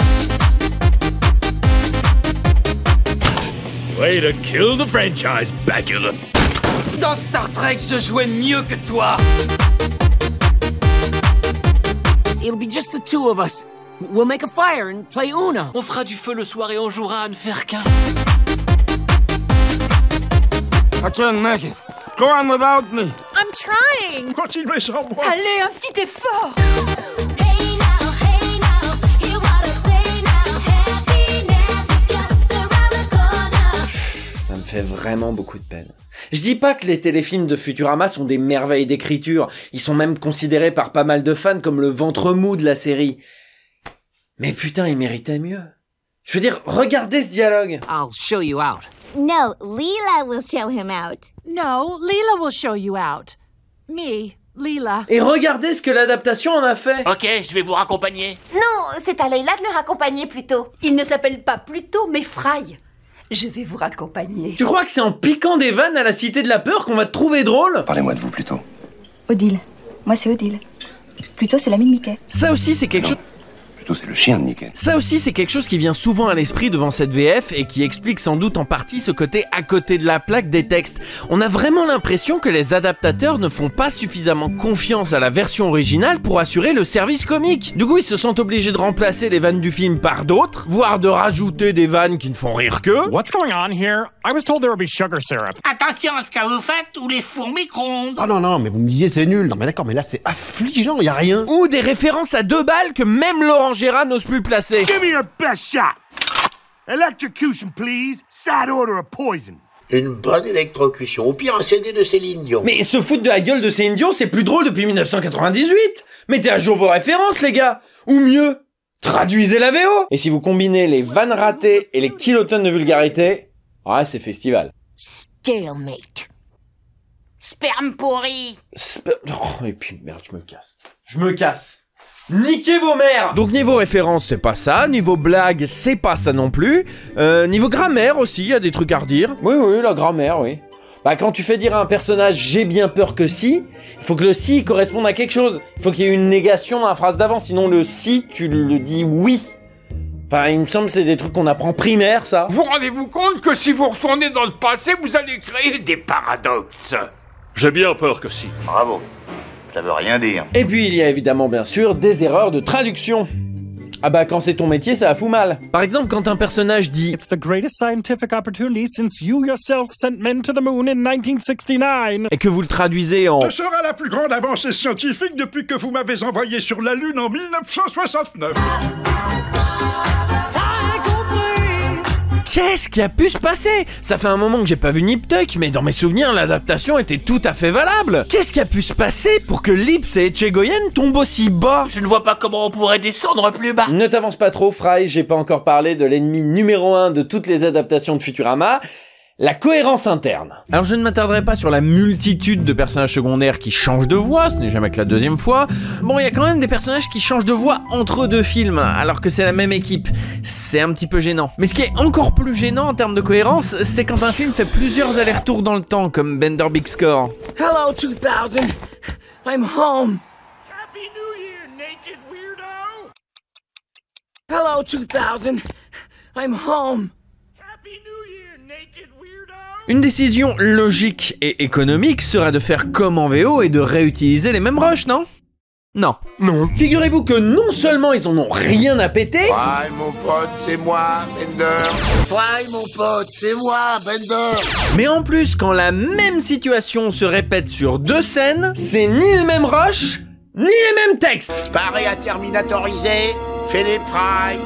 Way to kill the franchise, Bakula. Dans Star Trek, je jouais mieux que toi. It'll be just the two of us. We'll make a fire and play Uno. On fera du feu le soir et on jouera à ne faire qu'un. I can't make it. Go on without me. I'm trying. Continuez sans moi. Allez, un petit effort. Ça me fait vraiment beaucoup de peine. Je dis pas que les téléfilms de Futurama sont des merveilles d'écriture, ils sont même considérés par pas mal de fans comme le ventre mou de la série. Mais putain, ils méritaient mieux. Je veux dire, regardez ce dialogue. I'll show you out. No, Leela will show him out. No, Leela will show you out. Me, Leela. Et regardez ce que l'adaptation en a fait. Ok, je vais vous raccompagner. Non, c'est à Leila de le raccompagner plutôt. Il ne s'appelle pas plutôt, mais Fry. Je vais vous raccompagner. Tu crois que c'est en piquant des vannes à la Cité de la Peur qu'on va te trouver drôle? Parlez-moi de vous plutôt. Odile. Moi c'est Odile. Plutôt c'est l'ami de Mickey. Ça aussi c'est quelque chose... Plutôt c'est le chien de Mickey. Ça aussi c'est quelque chose qui vient souvent à l'esprit devant cette VF et qui explique sans doute en partie ce côté à côté de la plaque des textes. On a vraiment l'impression que les adaptateurs ne font pas suffisamment confiance à la version originale pour assurer le service comique. Du coup ils se sentent obligés de remplacer les vannes du film par d'autres, voire de rajouter des vannes qui ne font rire que... What's going on here? I was told there would be sugar syrup. Attention à ce que vous faites ou les fours micro-ondes. Ah non, mais vous me disiez c'est nul. Non mais d'accord, mais là c'est affligeant, y a rien. Ou des références à 2 balles que même Laurent Gérard n'ose plus le placer. Give me your best shot. Electrocution, please. Side order of poison. Une bonne électrocution. Au pire, un CD de Céline Dion. Mais se foutre de la gueule de Céline Dion, c'est plus drôle depuis 1998. Mettez à jour vos références, les gars. Ou mieux, traduisez la VO. Et si vous combinez les vannes ratées et les kilotonnes de vulgarité, ouais, c'est festival. Stalemate. Sperme pourri. Oh, et puis merde, je me casse. Niquez vos mères! Donc niveau référence, c'est pas ça, niveau blague, c'est pas ça non plus. Niveau grammaire aussi, il y a des trucs à redire. Oui, la grammaire, oui. Bah quand tu fais dire à un personnage « j'ai bien peur que si », il faut que le « si » corresponde à quelque chose. Il faut qu'il y ait une négation dans la phrase d'avant, sinon le « si », tu le dis « oui ». Enfin, il me semble que c'est des trucs qu'on apprend primaire, ça. Vous rendez-vous compte que si vous retournez dans le passé, vous allez créer des paradoxes? J'ai bien peur que si. Bravo. Ça veut rien dire. Et puis il y a évidemment, bien sûr, des erreurs de traduction. Ah bah quand c'est ton métier, ça fout mal. Par exemple, quand un personnage dit It's the greatest scientific opportunity since you yourself sent men to the moon in 1969. Et que vous le traduisez en Ce sera la plus grande avancée scientifique depuis que vous m'avez envoyé sur la Lune en 1969. Qu'est-ce qui a pu se passer? Ça fait un moment que j'ai pas vu Nip Tuck, mais dans mes souvenirs, l'adaptation était tout à fait valable. Qu'est-ce qui a pu se passer pour que Lips et Echegoyen tombent aussi bas? Je ne vois pas comment on pourrait descendre plus bas. Ne t'avance pas trop, Fry, j'ai pas encore parlé de l'ennemi numéro 1 de toutes les adaptations de Futurama, la cohérence interne. Alors je ne m'attarderai pas sur la multitude de personnages secondaires qui changent de voix, ce n'est jamais que la deuxième fois. Bon, il y a quand même des personnages qui changent de voix entre deux films, alors que c'est la même équipe. C'est un petit peu gênant. Mais ce qui est encore plus gênant en termes de cohérence, c'est quand un film fait plusieurs allers-retours dans le temps, comme Bender Big Score. Hello, 2000. I'm home. Happy New Year, naked weirdo! Hello, 2000. I'm home. Happy New Year, naked weirdo! Une décision logique et économique serait de faire comme en VO et de réutiliser les mêmes rushs, non? Non. Figurez-vous que non seulement ils en ont rien à péter... Ouais, mon pote, c'est moi, Bender. Ouais, mon pote, c'est moi, Bender. Mais en plus, quand la même situation se répète sur deux scènes, c'est ni le même rush, ni les mêmes textes. Pareil à Terminatorisé, Philippe Fry.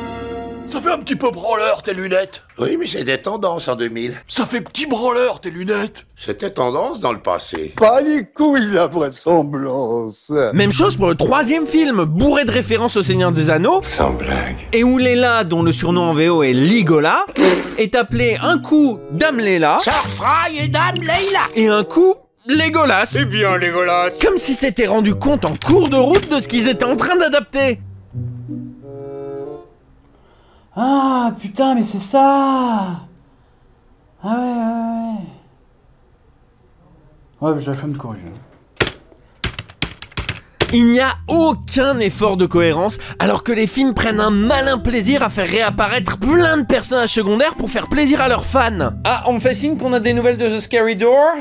Ça fait un petit peu branleur, tes lunettes. Oui, mais c'était tendance en 2000. Ça fait petit branleur, tes lunettes. C'était tendance dans le passé. Pas les couilles, la vraisemblance. Même chose pour le troisième film, bourré de références au Seigneur des Anneaux. Sans blague. Et où Leela, dont le surnom en VO est Ligola, est appelée un coup Dame Leela. Sir Fry et Dame Leila. Et un coup Legolas. Eh bien, Legolas. Comme s'ils s'étaient rendus compte en cours de route de ce qu'ils étaient en train d'adapter. Ah, putain, mais c'est ça! Ah ouais. Ouais, je dois faire me corriger. Il n'y a aucun effort de cohérence, alors que les films prennent un malin plaisir à faire réapparaître plein de personnages secondaires pour faire plaisir à leurs fans. Ah, on me fait signe qu'on a des nouvelles de The Scary Door?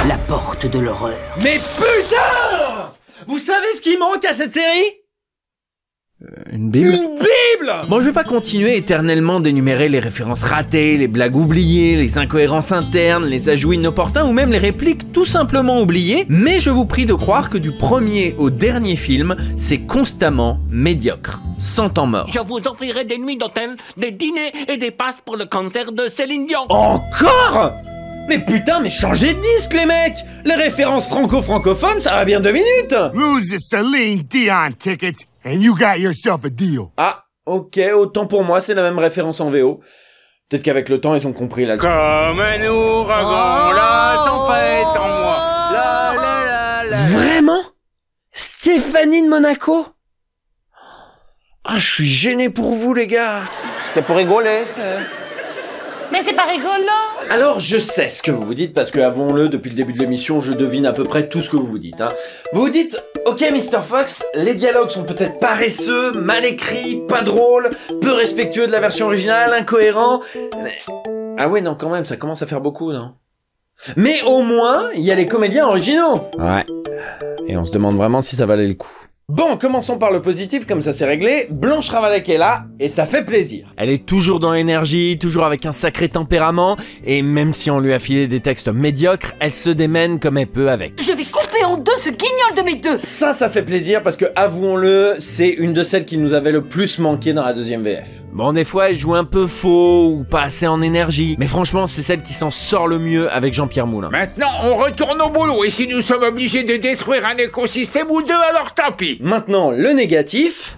La porte de l'horreur. Mais putain! Vous savez ce qui manque à cette série? Une Bible? Une Bible! Bon, je vais pas continuer éternellement d'énumérer les références ratées, les blagues oubliées, les incohérences internes, les ajouts inopportuns ou même les répliques tout simplement oubliées, mais je vous prie de croire que du premier au dernier film, c'est constamment médiocre, sans temps mort. Je vous offrirai des nuits d'hôtel, des dîners et des passes pour le concert de Céline Dion. Encore? Mais putain, mais changez de disque, les mecs! Les références franco-francophones, ça va bien 2 minutes! Lose the Celine Dion tickets and you got yourself a deal. Ah, ok, autant pour moi, c'est la même référence en VO. Peut-être qu'avec le temps, ils ont compris la leçon. Comme un ouragan, la tempête en moi. Vraiment? Stéphanie de Monaco? Ah, je suis gêné pour vous, les gars. C'était pour rigoler. Mais c'est pas rigolo. Alors, je sais ce que vous vous dites, parce que, avouons-le, depuis le début de l'émission, je devine à peu près tout ce que vous vous dites. Hein. Vous vous dites, ok, Mr. Fox, les dialogues sont peut-être paresseux, mal écrits, pas drôles, peu respectueux de la version originale, incohérents... Mais... Ah ouais, non, quand même, ça commence à faire beaucoup, non? Mais au moins, il y a les comédiens originaux. Ouais. Et on se demande vraiment si ça valait le coup. Bon, commençons par le positif, comme ça c'est réglé. Blanche Ravalek est là, et ça fait plaisir. Elle est toujours dans l'énergie, toujours avec un sacré tempérament, et même si on lui a filé des textes médiocres, elle se démène comme elle peut avec. Je vais couper en deux ce guignol de mes deux. Ça fait plaisir, parce que, avouons-le, c'est une de celles qui nous avait le plus manqué dans la deuxième VF. Bon, des fois, elle joue un peu faux, ou pas assez en énergie, mais franchement, c'est celle qui s'en sort le mieux avec Jean-Pierre Moulin. Maintenant, on retourne au boulot, et si nous sommes obligés de détruire un écosystème ou deux, alors tant pis. Maintenant, le négatif...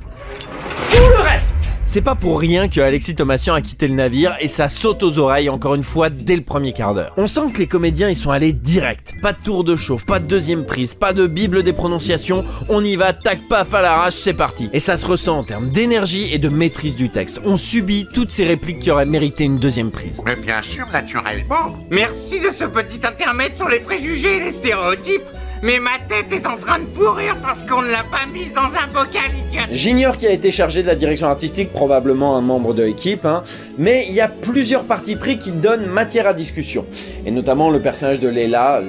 Tout le reste! C'est pas pour rien que Alexis Thomasian a quitté le navire et ça saute aux oreilles encore une fois dès le premier quart d'heure. On sent que les comédiens ils sont allés direct, pas de tour de chauffe, pas de deuxième prise, pas de bible des prononciations, on y va, tac paf à l'arrache, c'est parti. Et ça se ressent en termes d'énergie et de maîtrise du texte. On subit toutes ces répliques qui auraient mérité une deuxième prise. Mais bien sûr, naturellement. Merci de ce petit intermède sur les préjugés et les stéréotypes. Mais ma tête est en train de pourrir parce qu'on ne l'a pas mise dans un bocal, idiot. J'ignore qui a été chargé de la direction artistique, probablement un membre de l'équipe, mais il y a plusieurs partis pris qui donnent matière à discussion. Et notamment le personnage de Leila.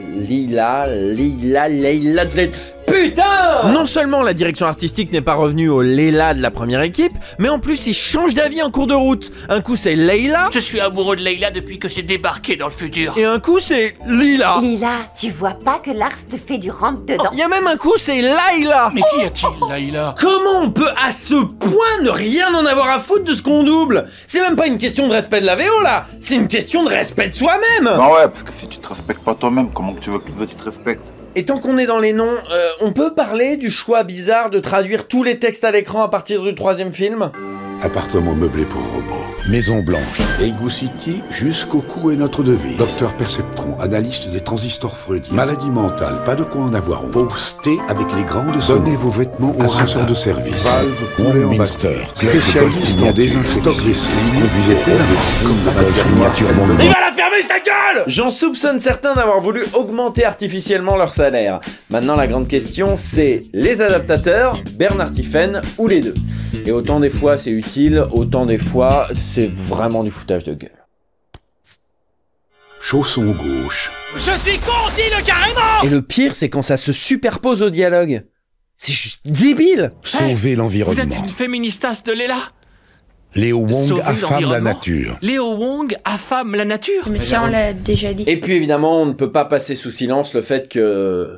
Putain! Non seulement la direction artistique n'est pas revenue au Leila de la première équipe, mais en plus ils changent d'avis en cours de route. Un coup c'est Leila. Je suis amoureux de Leila depuis que j'ai débarqué dans le futur. Et un coup c'est Lila. Lila, tu vois pas que Lars te fait du rentre-dedans? Il y a même un coup c'est Laila. Mais qu'y a-t-il, Laila? Comment on peut à ce point ne rien en avoir à foutre de ce qu'on double? C'est même pas une question de respect de la VO là, c'est une question de respect de soi-même. Bah ouais, parce que si tu te respectes pas toi-même, comment que tu veux que les autres te respectent? Et tant qu'on est dans les noms, on peut parler du choix bizarre de traduire tous les textes à l'écran à partir du troisième film? Appartement meublé pour robots. Maison Blanche. Ego City, jusqu'au cou est notre devise. Docteur Perceptron, analyste des transistors freudiens. Maladie mentale, pas de quoi en avoir honte. Pauvreté avec les grandes donnez vos vêtements aux ascenseurs de service. Valve, poulet en Minster. Spécialiste en désinfection. Conduisez plein de miniaturément le monde. Il va la fermer sa gueule! J'en soupçonne certains d'avoir voulu augmenter artificiellement leur salaire. Maintenant la grande question c'est les adaptateurs, Bernard Tiphaine ou les deux. Et autant des fois c'est utile, autant des fois c'est vraiment du foutage de gueule. Chausson gauche. Je suis con, dis-le carrément! Et le pire c'est quand ça se superpose au dialogue. C'est juste débile! Sauver l'environnement. Vous êtes une féministasse de Leila? Léo Wong affame la nature. Léo Wong affame la nature? Mais ça on l'a déjà dit. Et puis évidemment on ne peut pas passer sous silence le fait que...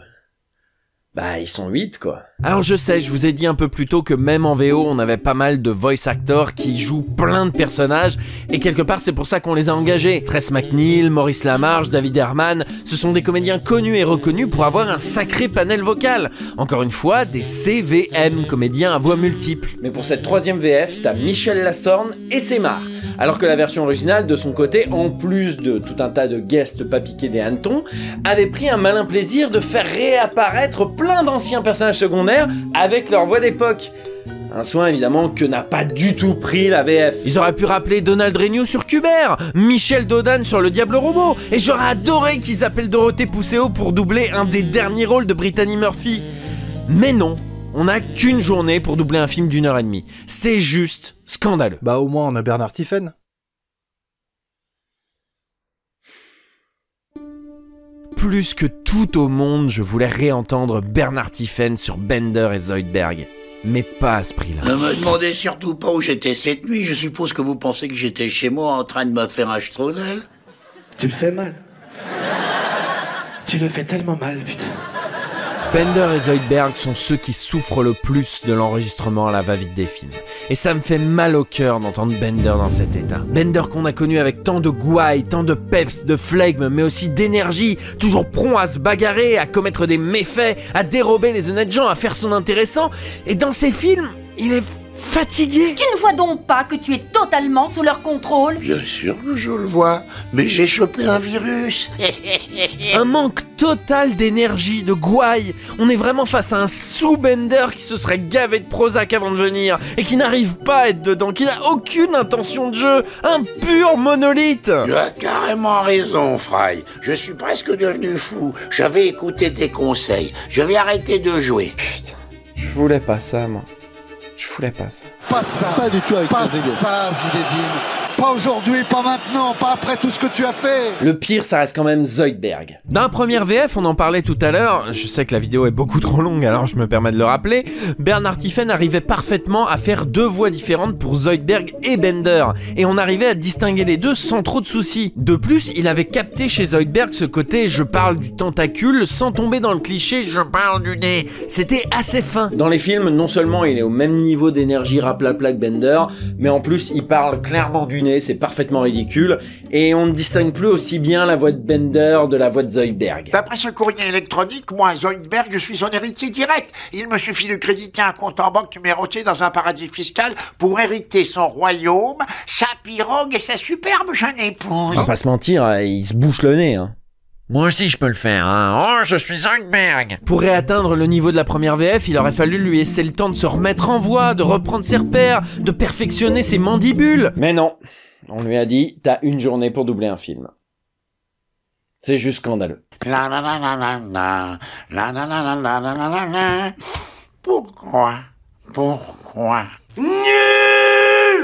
Bah, ils sont 8, quoi. Alors je sais, je vous ai dit un peu plus tôt que même en VO, on avait pas mal de voice actors qui jouent plein de personnages, et quelque part c'est pour ça qu'on les a engagés. Tress MacNeille, Maurice Lamarche, David Herman, ce sont des comédiens connus et reconnus pour avoir un sacré panel vocal. Encore une fois, des CVM, comédiens à voix multiples. Mais pour cette troisième VF, t'as Michel Lassorne et Semar. Alors que la version originale, de son côté, en plus de tout un tas de guests pas piqués des hannetons, avait pris un malin plaisir de faire réapparaître plein d'anciens personnages secondaires avec leur voix d'époque. Un soin évidemment que n'a pas du tout pris la VF. Ils auraient pu rappeler Donald Renew sur Kubert, Michel Dodan sur Le Diable Robot, et j'aurais adoré qu'ils appellent Dorothée Pousseau pour doubler un des derniers rôles de Brittany Murphy. Mais non, on n'a qu'une journée pour doubler un film d'1 heure et demie. C'est juste scandaleux. Bah au moins on a Bernard Tiphaine. Plus que tout au monde, je voulais réentendre Bernard Tiphaine sur Bender et Zoidberg. Mais pas à ce prix-là. Ne me demandez surtout pas où j'étais cette nuit. Je suppose que vous pensez que j'étais chez moi en train de me faire un strudel. Tu le fais mal. Tu le fais tellement mal, putain. Bender et Zoidberg sont ceux qui souffrent le plus de l'enregistrement à la va-vite des films. Et ça me fait mal au cœur d'entendre Bender dans cet état. Bender qu'on a connu avec tant de gouaille, tant de peps, de flegme, mais aussi d'énergie, toujours prompt à se bagarrer, à commettre des méfaits, à dérober les honnêtes gens, à faire son intéressant. Et dans ces films, il est fatigué. Tu ne vois donc pas que tu es totalement sous leur contrôle? Bien sûr que je le vois, mais j'ai chopé un virus. Un manque total d'énergie, de gouaille. On est vraiment face à un sous-Bender qui se serait gavé de Prozac avant de venir et qui n'arrive pas à être dedans, qui n'a aucune intention de jeu. Un pur monolithe. Tu as carrément raison, Fry. Je suis presque devenu fou. J'avais écouté tes conseils. Je vais arrêter de jouer. Putain, je voulais pas ça, moi. Je voulais pas ça. Pas ça. Pas du tout avec pas ça, Zinedine. Pas aujourd'hui, pas maintenant, pas après tout ce que tu as fait. Le pire, ça reste quand même Zoidberg. Dans la première VF, on en parlait tout à l'heure, je sais que la vidéo est beaucoup trop longue, alors je me permets de le rappeler, Bernard Tiphaine arrivait parfaitement à faire deux voix différentes pour Zoidberg et Bender, et on arrivait à distinguer les deux sans trop de soucis. De plus, il avait capté chez Zoidberg ce côté « je parle du tentacule » sans tomber dans le cliché « je parle du nez ». C'était assez fin. Dans les films, non seulement il est au même niveau d'énergie raplapla que Bender, mais en plus il parle clairement du luné, c'est parfaitement ridicule, et on ne distingue plus aussi bien la voix de Bender de la voix de Zoidberg. D'après ce courrier électronique, moi, Zoidberg, je suis son héritier direct. Il me suffit de créditer un compte en banque numéroté dans un paradis fiscal pour hériter son royaume, sa pirogue et sa superbe jeune épouse. On va pas se mentir, il se bouche le nez, hein. Moi aussi je peux le faire, hein. Oh, je suis Zoidberg. Pour réatteindre le niveau de la première VF, il aurait fallu lui laisser le temps de se remettre en voix, de reprendre ses repères, de perfectionner ses mandibules. Mais non, on lui a dit, t'as une journée pour doubler un film. C'est juste scandaleux. Pourquoi?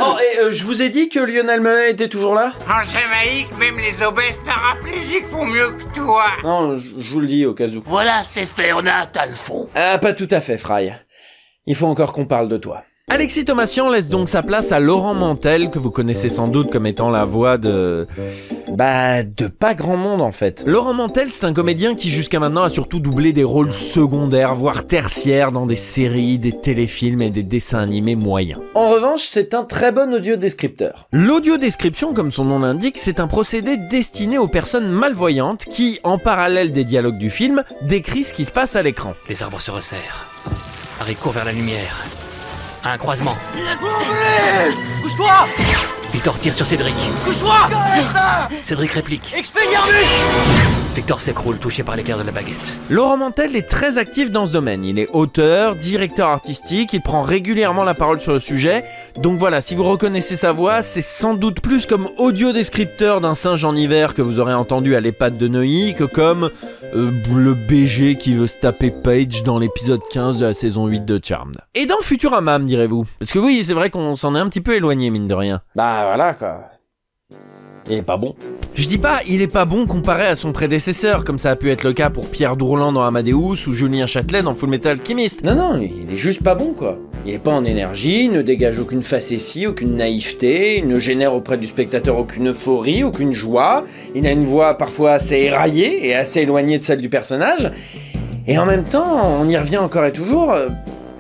Oh, et je vous ai dit que Lionel Menet était toujours là? En Jamaïque, même les obèses paraplégiques font mieux que toi. Non, je vous le dis au cas où. Voilà, c'est fait, on a atteint le fond. Ah, pas tout à fait, Fry. Il faut encore qu'on parle de toi. Alexis Thomasian laisse donc sa place à Laurent Mantel, que vous connaissez sans doute comme étant la voix de pas grand monde en fait. Laurent Mantel, c'est un comédien qui jusqu'à maintenant a surtout doublé des rôles secondaires, voire tertiaires dans des séries, des téléfilms et des dessins animés moyens. En revanche, c'est un très bon audiodescripteur. L'audiodescription, comme son nom l'indique, c'est un procédé destiné aux personnes malvoyantes qui, en parallèle des dialogues du film, décrit ce qui se passe à l'écran. Les arbres se resserrent. Harry court vers la lumière. À un croisement. Couche-toi! Victor tire sur Cédric. Couche-toi! Cédric réplique. Expelliarmus! Victor s'écroule, touché par l'éclair de la baguette. Laurent Mantel est très actif dans ce domaine. Il est auteur, directeur artistique, il prend régulièrement la parole sur le sujet. Donc voilà, si vous reconnaissez sa voix, c'est sans doute plus comme audiodescripteur d'un singe en hiver que vous aurez entendu à l'EHPAD de Neuilly que comme le BG qui veut se taper Paige dans l'épisode 15 de la saison 8 de Charmed. Et dans Futurama, me direz-vous? Parce que oui, c'est vrai qu'on s'en est un petit peu éloigné, mine de rien. Bah voilà quoi. Il est pas bon. Je dis pas il est pas bon comparé à son prédécesseur, comme ça a pu être le cas pour Pierre Dourlan dans Amadeus ou Julien Châtelet dans Fullmetal Alchemist. Non, il est juste pas bon quoi. Il est pas en énergie, il ne dégage aucune facétie, aucune naïveté, il ne génère auprès du spectateur aucune euphorie, aucune joie, il a une voix parfois assez éraillée et assez éloignée de celle du personnage, et en même temps, on y revient encore et toujours,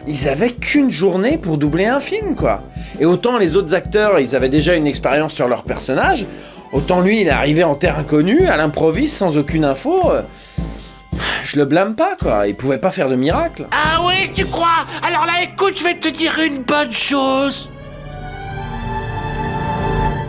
ils avaient qu'une journée pour doubler un film quoi. Et autant les autres acteurs, ils avaient déjà une expérience sur leur personnage, autant lui, il est arrivé en terre inconnue, à l'improviste, sans aucune info. Je le blâme pas, quoi. Il pouvait pas faire de miracle. Ah oui, tu crois? Alors là, écoute, je vais te dire une bonne chose.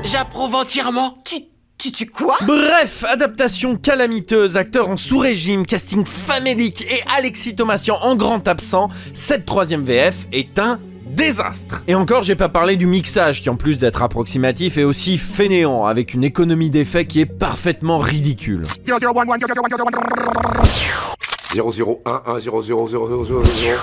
J'approuve entièrement. Tu quoi? Bref, adaptation calamiteuse, acteurs en sous-régime, casting famélique et Alexis Thomasian en grand absent, cette troisième VF est un désastre. Et encore, j'ai pas parlé du mixage qui, en plus d'être approximatif, est aussi fainéant, avec une économie d'effets qui est parfaitement ridicule. 001100000.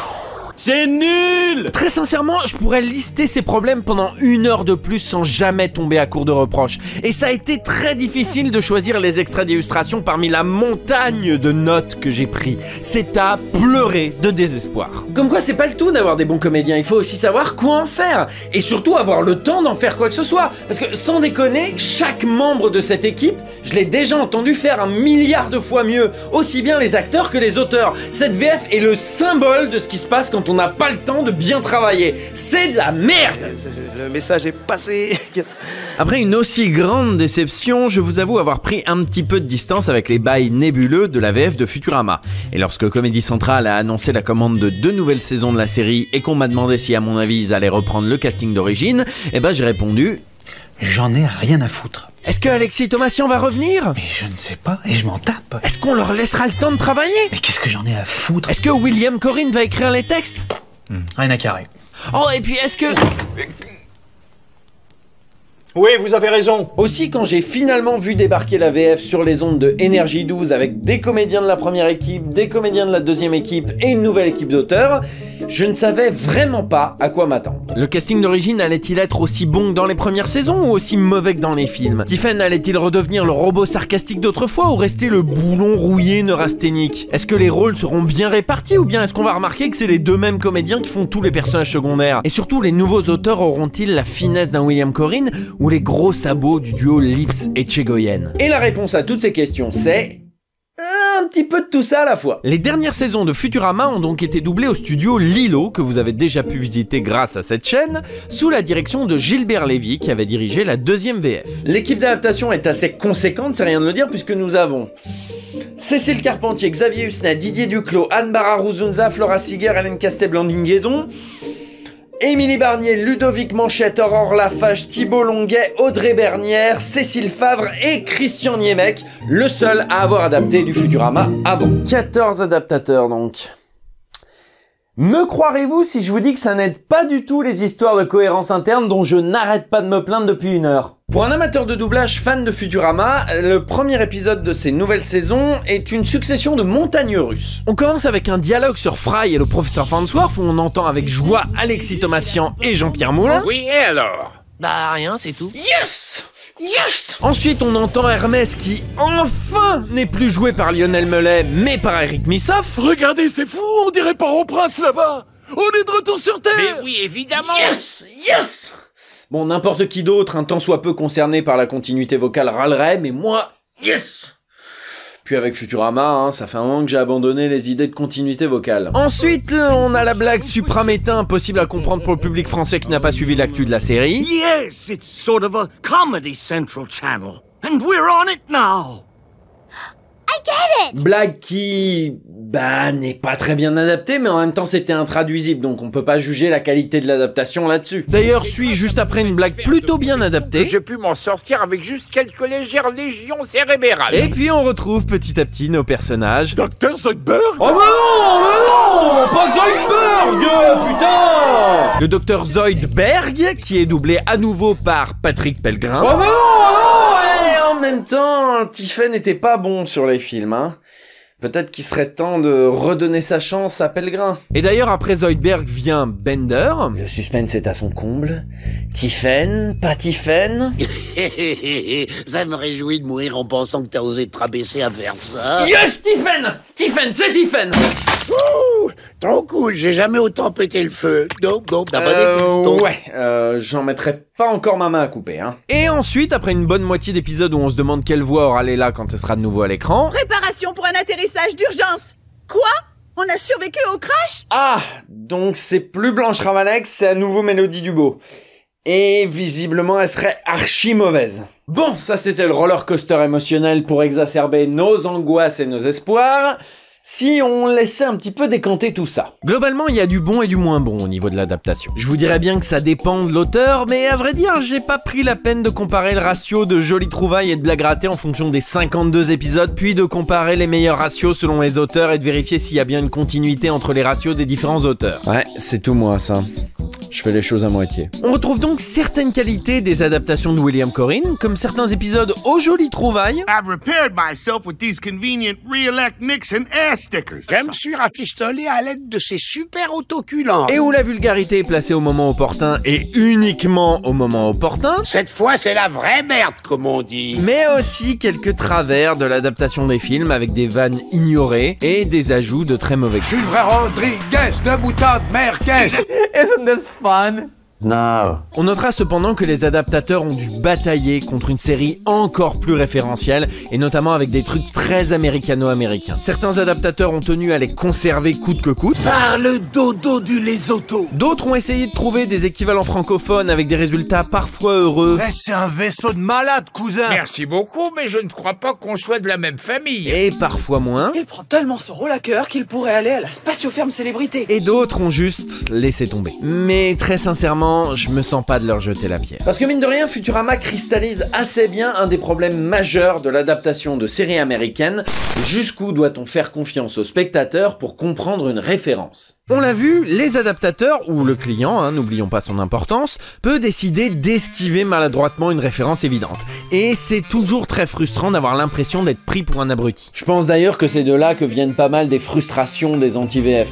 C'est nul! Très sincèrement, je pourrais lister ces problèmes pendant 1 heure de plus sans jamais tomber à court de reproches. Et ça a été très difficile de choisir les extraits d'illustration parmi la montagne de notes que j'ai pris. C'est à pleurer de désespoir. Comme quoi, c'est pas le tout d'avoir des bons comédiens, il faut aussi savoir quoi en faire. Et surtout avoir le temps d'en faire quoi que ce soit. Parce que sans déconner, chaque membre de cette équipe, je l'ai déjà entendu faire 1 milliard de fois mieux. Aussi bien les acteurs que les auteurs. Cette VF est le symbole de ce qui se passe quand on n'a pas le temps de bien travailler. C'est de la merde! Le message est passé. Après une aussi grande déception, je vous avoue avoir pris un petit peu de distance avec les bails nébuleux de la VF de Futurama. Et lorsque Comédie Centrale a annoncé la commande de 2 nouvelles saisons de la série et qu'on m'a demandé si à mon avis ils allaient reprendre le casting d'origine, eh ben j'ai répondu... J'en ai rien à foutre. Est-ce que Alexis Thomasian va revenir? Mais je ne sais pas, et je m'en tape. Est-ce qu'on leur laissera le temps de travailler? Mais qu'est-ce que j'en ai à foutre? Est-ce que William Corrin va écrire les textes? Rien à carrer. Oh, et puis est-ce que... Oui, vous avez raison. Aussi, quand j'ai finalement vu débarquer la VF sur les ondes de Énergie 12 avec des comédiens de la première équipe, des comédiens de la deuxième équipe et une nouvelle équipe d'auteurs, je ne savais vraiment pas à quoi m'attendre. Le casting d'origine allait-il être aussi bon que dans les premières saisons ou aussi mauvais que dans les films? Tiffen allait-il redevenir le robot sarcastique d'autrefois ou rester le boulon rouillé neurasthénique? Est-ce que les rôles seront bien répartis ou bien est-ce qu'on va remarquer que c'est les deux mêmes comédiens qui font tous les personnages secondaires? Et surtout, les nouveaux auteurs auront-ils la finesse d'un William Corrin ou les gros sabots du duo Lips et Tchegoyen? Et la réponse à toutes ces questions, c'est... un petit peu de tout ça à la fois. Les dernières saisons de Futurama ont donc été doublées au studio Lilo, que vous avez déjà pu visiter grâce à cette chaîne, sous la direction de Gilbert Lévy, qui avait dirigé la deuxième VF. L'équipe d'adaptation est assez conséquente, c'est rien de le dire, puisque nous avons Cécile Carpentier, Xavier Husnet, Didier Duclos, Anne Barra-Ruzunza, Flora Seeger, Hélène Castet-Blanding-Guédon, Émilie Barnier, Ludovic Manchette, Aurore Lafage, Thibault Longuet, Audrey Bernière, Cécile Favre et Christian Niemec, le seul à avoir adapté du Futurama avant. 14 adaptateurs donc. Me croirez-vous si je vous dis que ça n'aide pas du tout les histoires de cohérence interne dont je n'arrête pas de me plaindre depuis 1 heure? Pour un amateur de doublage fan de Futurama, le premier épisode de ces nouvelles saisons est une succession de montagnes russes. On commence avec un dialogue sur Fry et le professeur Farnsworth où on entend avec joie Alexis Thomasian et Jean-Pierre Moulin. Oui, et alors? Bah rien, c'est tout. Yes! Yes! Ensuite, on entend Hermès qui, enfin, n'est plus joué par Lionel Mellet, mais par Eric Missoff. Regardez, c'est fou, on dirait Port-au-Prince là-bas. On est de retour sur Terre. Mais oui, évidemment. Yes! Yes! Bon, n'importe qui d'autre, un tant soit peu concerné par la continuité vocale, râlerait, mais moi, yes! Puis avec Futurama, hein, ça fait un moment que j'ai abandonné les idées de continuité vocale. Ensuite, on a la blague supraméta impossible à comprendre pour le public français qui n'a pas suivi l'actu de la série. Yes, it's sort of a Comedy Central channel. And we're on it now. I get it! Blague qui, n'est pas très bien adaptée, mais en même temps c'était intraduisible, donc on peut pas juger la qualité de l'adaptation là-dessus. D'ailleurs, suit juste après une blague plutôt bien adaptée. J'ai pu m'en sortir avec juste quelques légères légions cérébrales. Et puis on retrouve petit à petit nos personnages. Dr Zoidberg? Oh non, pas Zoidberg, putain! Le Dr Zoidberg, qui est doublé à nouveau par Patrick Pelgrin. Oh non, en même temps, Tiffen n'était pas bon sur les films, hein. Peut-être qu'il serait temps de redonner sa chance à Pelgrin. Et d'ailleurs, après Zoidberg vient Bender. Le suspense est à son comble. Tiffen, pas Tiffen. Ça me réjouit de mourir en pensant que t'as osé te rabaisser à faire ça. Yes, Tiffen! Tiffen, c'est Tiffen! Ouh, trop cool, j'ai jamais autant pété le feu. T'as pas des ouais, j'en mettrai pas encore ma main à couper, hein. Et ensuite, après une bonne moitié d'épisodes où on se demande quelle voix aura Leila quand elle sera de nouveau à l'écran. Préparation pour un atterrissage d'urgence. Quoi? On a survécu au crash? Ah, donc c'est plus Blanche Ravalex, c'est à nouveau Mélodie Dubo. Et visiblement, elle serait archi mauvaise. Bon, ça c'était le roller coaster émotionnel pour exacerber nos angoisses et nos espoirs. Si on laissait un petit peu décanter tout ça. Globalement, il y a du bon et du moins bon au niveau de l'adaptation. Je vous dirais bien que ça dépend de l'auteur, mais à vrai dire, j'ai pas pris la peine de comparer le ratio de jolies trouvailles et de blagues ratées en fonction des 52 épisodes, puis de comparer les meilleurs ratios selon les auteurs et de vérifier s'il y a bien une continuité entre les ratios des différents auteurs. Ouais, c'est tout moi ça. Je fais les choses à moitié. On retrouve donc certaines qualités des adaptations de William Corrin, comme certains épisodes aux jolies trouvailles. I've repaired myself with these convenient re-elect Nixon air stickers. Je me suis rafistolé à l'aide de ces super autocollants. Et où la vulgarité est placée au moment opportun et uniquement au moment opportun. Cette fois, c'est la vraie merde, comme on dit. Mais aussi quelques travers de l'adaptation des films avec des vannes ignorées et des ajouts de très mauvais goût. Je suis le vrai Rodriguez de boutade merguez. Isn't this fun? No. On notera cependant que les adaptateurs ont dû batailler contre une série encore plus référentielle et notamment avec des trucs très américano-américains. Certains adaptateurs ont tenu à les conserver coûte que coûte. Par le dodo du Lesotho. D'autres ont essayé de trouver des équivalents francophones avec des résultats parfois heureux. Mais c'est un vaisseau de malade, cousin. Merci beaucoup, mais je ne crois pas qu'on soit de la même famille. Et parfois moins. Il prend tellement son rôle à cœur qu'il pourrait aller à la Spatioferme Célébrité. Et d'autres ont juste laissé tomber. Mais très sincèrement, je me sens pas de leur jeter la pierre. Parce que mine de rien, Futurama cristallise assez bien un des problèmes majeurs de l'adaptation de séries américaines. Jusqu'où doit-on faire confiance au spectateur pour comprendre une référence? On l'a vu, les adaptateurs, ou le client, n'oublions pas son importance, peut décider d'esquiver maladroitement une référence évidente. Et c'est toujours très frustrant d'avoir l'impression d'être pris pour un abruti. Je pense d'ailleurs que c'est de là que viennent pas mal des frustrations des anti-VF.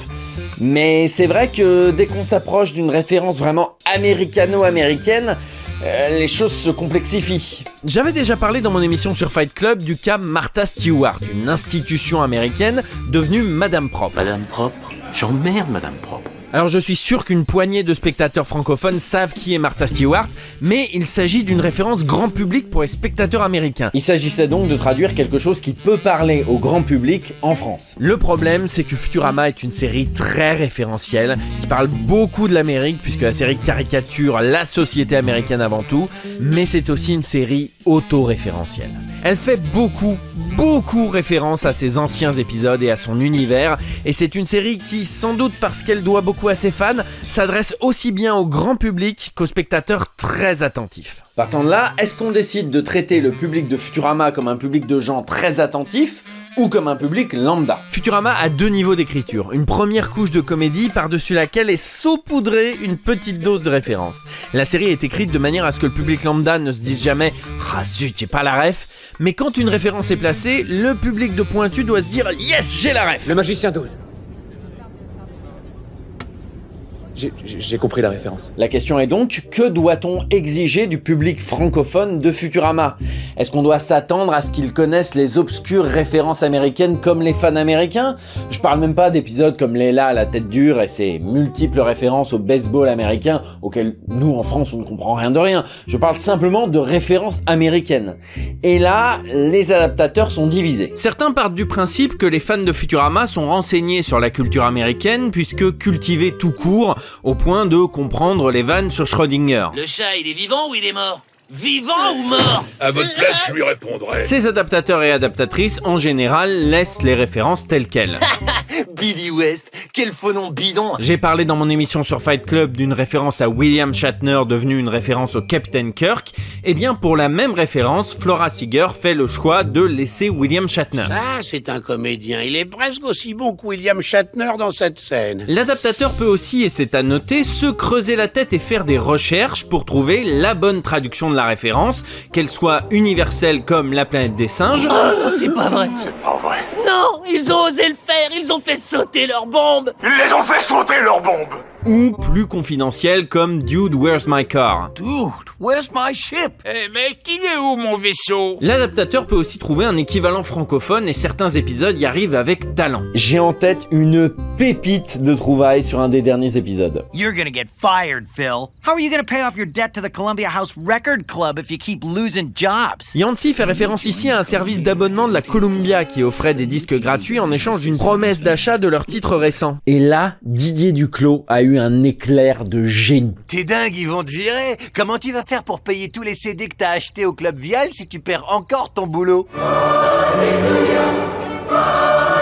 Mais c'est vrai que dès qu'on s'approche d'une référence vraiment américano-américaine, les choses se complexifient. J'avais déjà parlé dans mon émission sur Fight Club du cas Martha Stewart, une institution américaine devenue Madame Propre. Madame Propre? J'emmerde Madame Propre. Alors je suis sûr qu'une poignée de spectateurs francophones savent qui est Martha Stewart, mais il s'agit d'une référence grand public pour les spectateurs américains. Il s'agissait donc de traduire quelque chose qui peut parler au grand public en France. Le problème, c'est que Futurama est une série très référentielle, qui parle beaucoup de l'Amérique, puisque la série caricature la société américaine avant tout, mais c'est aussi une série auto-référentielle. Elle fait beaucoup référence à ses anciens épisodes et à son univers, et c'est une série qui, sans doute parce qu'elle doit beaucoup à ses fans, s'adresse aussi bien au grand public qu'aux spectateurs très attentifs. Partant de là, est-ce qu'on décide de traiter le public de Futurama comme un public de gens très attentifs ou comme un public lambda? Futurama a deux niveaux d'écriture. Une première couche de comédie par-dessus laquelle est saupoudrée une petite dose de référence. La série est écrite de manière à ce que le public lambda ne se dise jamais « Ah zut, j'ai pas la ref », mais quand une référence est placée, le public de pointu doit se dire « Yes, j'ai la ref ». Le magicien d'Oz. J'ai compris la référence. La question est donc, que doit-on exiger du public francophone de Futurama? Est-ce qu'on doit s'attendre à ce qu'ils connaissent les obscures références américaines comme les fans américains? Je parle même pas d'épisodes comme Leila à la tête dure et ses multiples références au baseball américain auxquelles nous en France on ne comprend rien de rien. Je parle simplement de références américaines. Et là, les adaptateurs sont divisés. Certains partent du principe que les fans de Futurama sont renseignés sur la culture américaine puisque cultivés tout court au point de comprendre les vannes sur Schrödinger. Le chat, il est vivant ou il est mort? Vivant ou mort? À votre place, je lui répondrai. Ces adaptateurs et adaptatrices, en général, laissent les références telles quelles. Billy West, quel faux nom bidon. J'ai parlé dans mon émission sur Fight Club d'une référence à William Shatner devenue une référence au Captain Kirk. Et bien pour la même référence, Flora Seeger fait le choix de laisser William Shatner. Ça, c'est un comédien. Il est presque aussi bon que William Shatner dans cette scène. L'adaptateur peut aussi, et c'est à noter, se creuser la tête et faire des recherches pour trouver la bonne traduction de la référence, qu'elle soit universelle comme la planète des singes. Oh, c'est pas vrai. C'est pas vrai. Non, ils ont osé le faire, ils ont fait sauter leurs bombes. Ils les ont fait sauter leurs bombes. Ou plus confidentielle comme Dude, Where's My Car? Dude, where's my ship? Eh mec, il est où mon vaisseau? L'adaptateur peut aussi trouver un équivalent francophone et certains épisodes y arrivent avec talent. J'ai en tête une pépite de trouvailles sur un des derniers épisodes. You're gonna get fired, Phil. How are you gonna pay off your debt to the Columbia House Record Club if you keep losing jobs? Yancy fait référence ici à un service d'abonnement de la Columbia qui offrait des disques gratuits en échange d'une promesse d'achat de leurs titres récents. Et là, Didier Duclos a eu un éclair de génie. T'es dingue, ils vont te virer. Comment tu vas faire pour payer tous les CD que t'as achetés au Club Vial si tu perds encore ton boulot?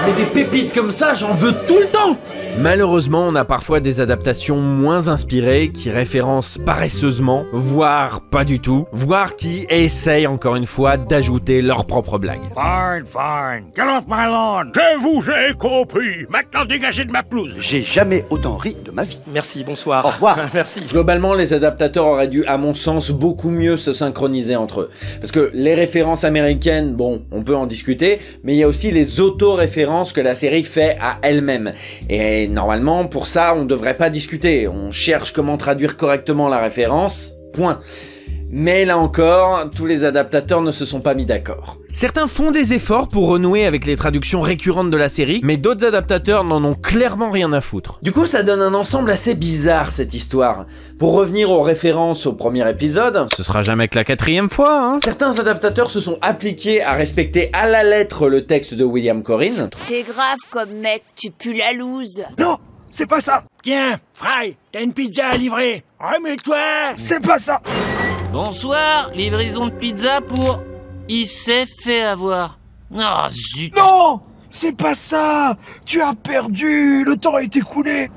Mais des pépites comme ça, j'en veux tout le temps! Malheureusement, on a parfois des adaptations moins inspirées qui référencent paresseusement, voire pas du tout, voire qui essayent encore une fois d'ajouter leurs propres blagues. Fine, fine. Get off my lawn. Je vous ai compris. Maintenant, dégagez de ma pelouse. J'ai jamais autant ri de ma vie. Merci, bonsoir. Au revoir. Merci. Globalement, les adaptateurs auraient dû, à mon sens, beaucoup mieux se synchroniser entre eux. Parce que les références américaines, bon, on peut en discuter, mais il y a aussi les auto-références que la série fait à elle-même. Et normalement, pour ça, on devrait pas discuter. On cherche comment traduire correctement la référence, point. Mais là encore, tous les adaptateurs ne se sont pas mis d'accord. Certains font des efforts pour renouer avec les traductions récurrentes de la série, mais d'autres adaptateurs n'en ont clairement rien à foutre. Du coup, ça donne un ensemble assez bizarre, cette histoire. Pour revenir aux références au premier épisode, ce sera jamais que la 4e fois, hein. Certains adaptateurs se sont appliqués à respecter à la lettre le texte de William Corrin. T'es grave comme mec, tu pues la loose. Non, c'est pas ça. Tiens, Fry, t'as une pizza à livrer. Remets-toi. C'est pas ça. Bonsoir, livraison de pizza pour... Il s'est fait avoir. Oh zut. Non, c'est pas ça. Tu as perdu. Le temps a été écoulé.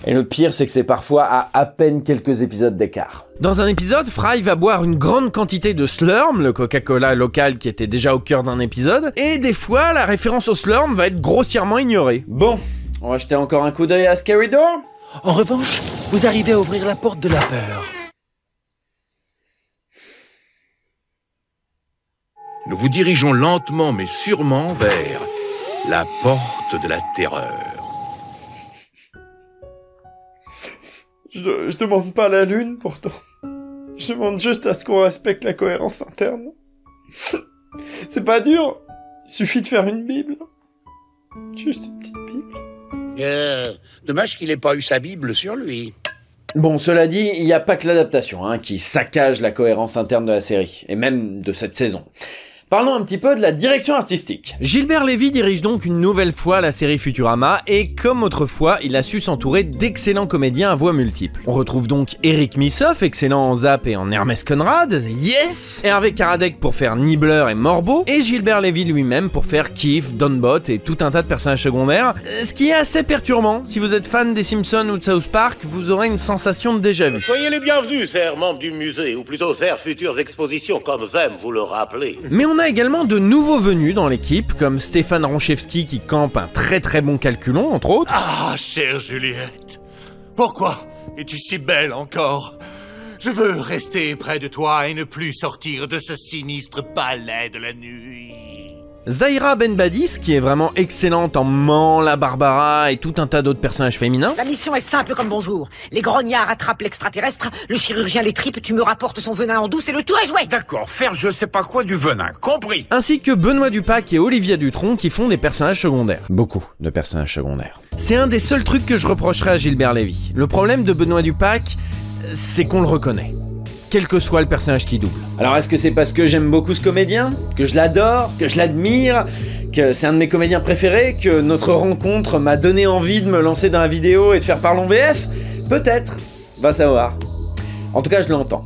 Et le pire, c'est que c'est parfois à peine quelques épisodes d'écart. Dans un épisode, Fry va boire une grande quantité de Slurm, le Coca-Cola local qui était déjà au cœur d'un épisode, et des fois, la référence au Slurm va être grossièrement ignorée. Bon, on va jeter encore un coup d'œil à Scary Door. En revanche, vous arrivez à ouvrir la porte de la peur. Nous vous dirigeons lentement mais sûrement vers la porte de la terreur. Je demande pas la lune, pourtant. Je demande juste à ce qu'on respecte la cohérence interne. C'est pas dur. Il suffit de faire une Bible. Juste une petite Bible. Dommage qu'il ait pas eu sa Bible sur lui. Bon, cela dit, il n'y a pas que l'adaptation qui saccage la cohérence interne de la série, et même de cette saison. Parlons un petit peu de la direction artistique. Gilbert Lévy dirige donc une nouvelle fois la série Futurama et comme autrefois, il a su s'entourer d'excellents comédiens à voix multiples. On retrouve donc Eric Missoff, excellent en Zap et en Hermès Conrad, yes, Hervé Karadec pour faire Nibbler et Morbo, et Gilbert Lévy lui-même pour faire Keith, Donbot et tout un tas de personnages secondaires, ce qui est assez perturbant. Si vous êtes fan des Simpsons ou de South Park, vous aurez une sensation de déjà-vu. Soyez les bienvenus, chers membres du musée, ou plutôt chères futures expositions, comme j'aime vous le rappeler. Mais on a également de nouveaux venus dans l'équipe, comme Stéphane Ronchevski qui campe un très bon calculon, entre autres. Ah, chère Juliette, pourquoi es-tu si belle encore? Je veux rester près de toi et ne plus sortir de ce sinistre palais de la nuit. Zahira Benbadis, qui est vraiment excellente en Mans, Barbara et tout un tas d'autres personnages féminins. La mission est simple comme bonjour. Les grognards attrapent l'extraterrestre, le chirurgien les tripe, tu me rapportes son venin en douce et le tour est joué. D'accord, faire je sais pas quoi du venin, compris. Ainsi que Benoît Dupac et Olivia Dutronc qui font des personnages secondaires. Beaucoup de personnages secondaires. C'est un des seuls trucs que je reprocherais à Gilbert Lévy. Le problème de Benoît Dupac, c'est qu'on le reconnaît. Quel que soit le personnage qui double. Alors est-ce que c'est parce que j'aime beaucoup ce comédien, que je l'adore, que je l'admire, que c'est un de mes comédiens préférés, que notre rencontre m'a donné envie de me lancer dans la vidéo et de faire Parlons VF? Peut-être, va savoir. En tout cas, je l'entends.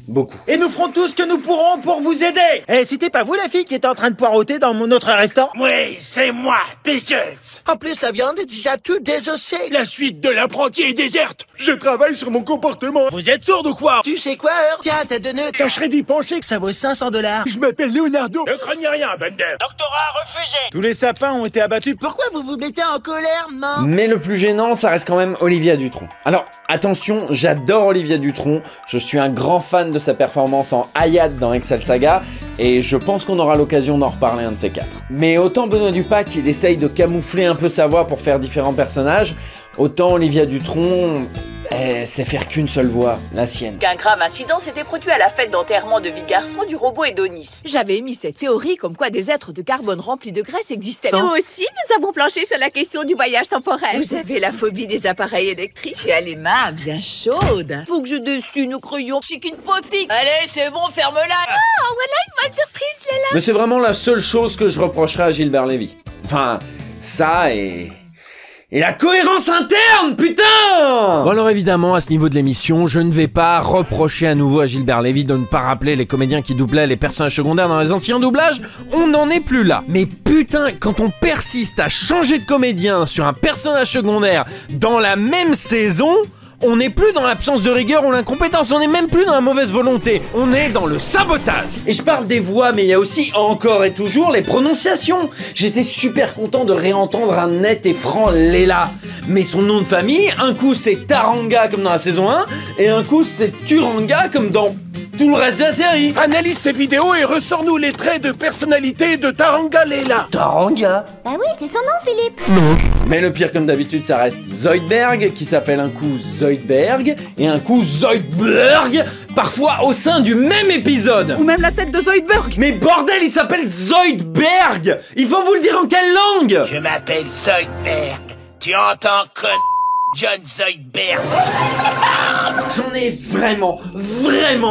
Beaucoup. Et nous ferons tout ce que nous pourrons pour vous aider. Eh, c'était pas vous la fille qui était en train de poireauter dans mon autre restaurant? Oui, c'est moi, Pickles. En plus, la viande est déjà toute désossée. La suite de l'apprenti est déserte. Je travaille sur mon comportement. Vous êtes sourd ou quoi? Tu sais quoi, Earth? Tiens, t'as donné... Tâcherais d'y penser que ça vaut 500 $. Je m'appelle Leonardo. Ne craignez rien, Bender. Doctorat refusé. Tous les sapins ont été abattus. Pourquoi vous vous mettez en colère, non? Mais le plus gênant, ça reste quand même Olivia Dutronc. Alors, attention, j'adore Olivia Dutronc. Je suis un grand fan de sa performance en Hayat dans Excel Saga, et je pense qu'on aura l'occasion d'en reparler un de ces quatre. Mais autant Benoît Dupac, il essaye de camoufler un peu sa voix pour faire différents personnages, autant Olivia Dutronc, elle sait faire qu'une seule voix, la sienne. Qu'un grave incident s'était produit à la fête d'enterrement de vie de garçon du robot Hédonis. J'avais émis cette théorie comme quoi des êtres de carbone remplis de graisse existaient. Nous aussi, nous avons planché sur la question du voyage temporel. Vous avez la phobie des appareils électriques. Tu as les mains bien chaudes. Faut que je dessine au crayon, c'est qu'une peau fixe. Allez, c'est bon, ferme-la. Oh, voilà une bonne surprise, Léla. Mais c'est vraiment la seule chose que je reprocherais à Gilbert Lévy. Enfin, ça et la cohérence interne, putain! Bon alors évidemment, à ce niveau de l'émission, je ne vais pas reprocher à nouveau à Gilbert Lévy de ne pas rappeler les comédiens qui doublaient les personnages secondaires dans les anciens doublages, on n'en est plus là. Mais putain, quand on persiste à changer de comédien sur un personnage secondaire dans la même saison, on n'est plus dans l'absence de rigueur ou l'incompétence, on n'est même plus dans la mauvaise volonté, on est dans le sabotage. Et je parle des voix, mais il y a aussi encore et toujours les prononciations. J'étais super content de réentendre un net et franc Léla. Mais son nom de famille, un coup c'est Taranga comme dans la saison 1, et un coup c'est Turanga comme dans tout le reste de la série. Analyse ces vidéos et ressors-nous les traits de personnalité de Taranga Léla. Taranga? Bah oui, c'est son nom, Philippe. Non. Mais le pire, comme d'habitude, ça reste Zoidberg, qui s'appelle un coup Zoidberg, et un coup Zoidberg, parfois au sein du même épisode. Ou même la tête de Zoidberg. Mais bordel, il s'appelle Zoidberg. Il faut vous le dire en quelle langue? Je m'appelle Zoidberg. Tu entends, con... John Zoidberg. J'en ai vraiment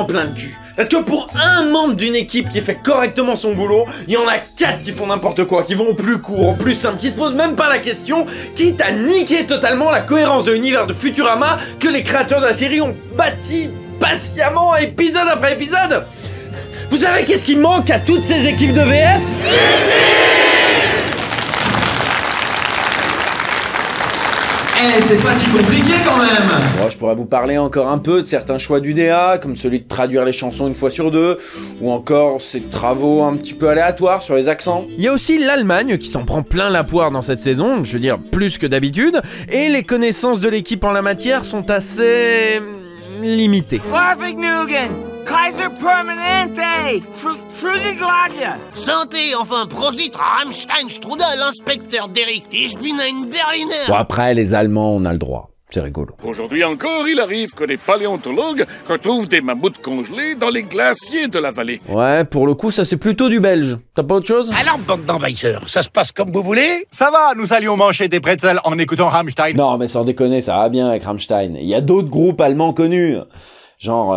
plein le cul. Parce que pour un membre d'une équipe qui fait correctement son boulot, il y en a 4 qui font n'importe quoi, qui vont au plus court, au plus simple, qui se posent même pas la question, quitte à niquer totalement la cohérence de l'univers de Futurama que les créateurs de la série ont bâti patiemment épisode après épisode. Vous savez qu'est-ce qui manque à toutes ces équipes de VF ? Eh, c'est pas si compliqué quand même. Bon, je pourrais vous parler encore un peu de certains choix du DA, comme celui de traduire les chansons une fois sur deux, ou encore ces travaux un petit peu aléatoires sur les accents. Il y a aussi l'Allemagne qui s'en prend plein la poire dans cette saison, je veux dire plus que d'habitude, et les connaissances de l'équipe en la matière sont assez... limitées. Kaiser Permanente! Frusigladia! Santé, enfin, Prosit, Rammstein, Strudel, inspecteur Derrick, ich bin ein Berliner! Bon, après, les Allemands, on a le droit. C'est rigolo. Aujourd'hui encore, il arrive que les paléontologues retrouvent des mammouths congelés dans les glaciers de la vallée. Ouais, pour le coup, ça c'est plutôt du belge. T'as pas autre chose? Alors, bande d'envahisseurs, ça se passe comme vous voulez? Ça va, nous allions manger des pretzels en écoutant Rammstein. Non, mais sans déconner, ça va bien avec Rammstein. Il y a d'autres groupes allemands connus. Genre...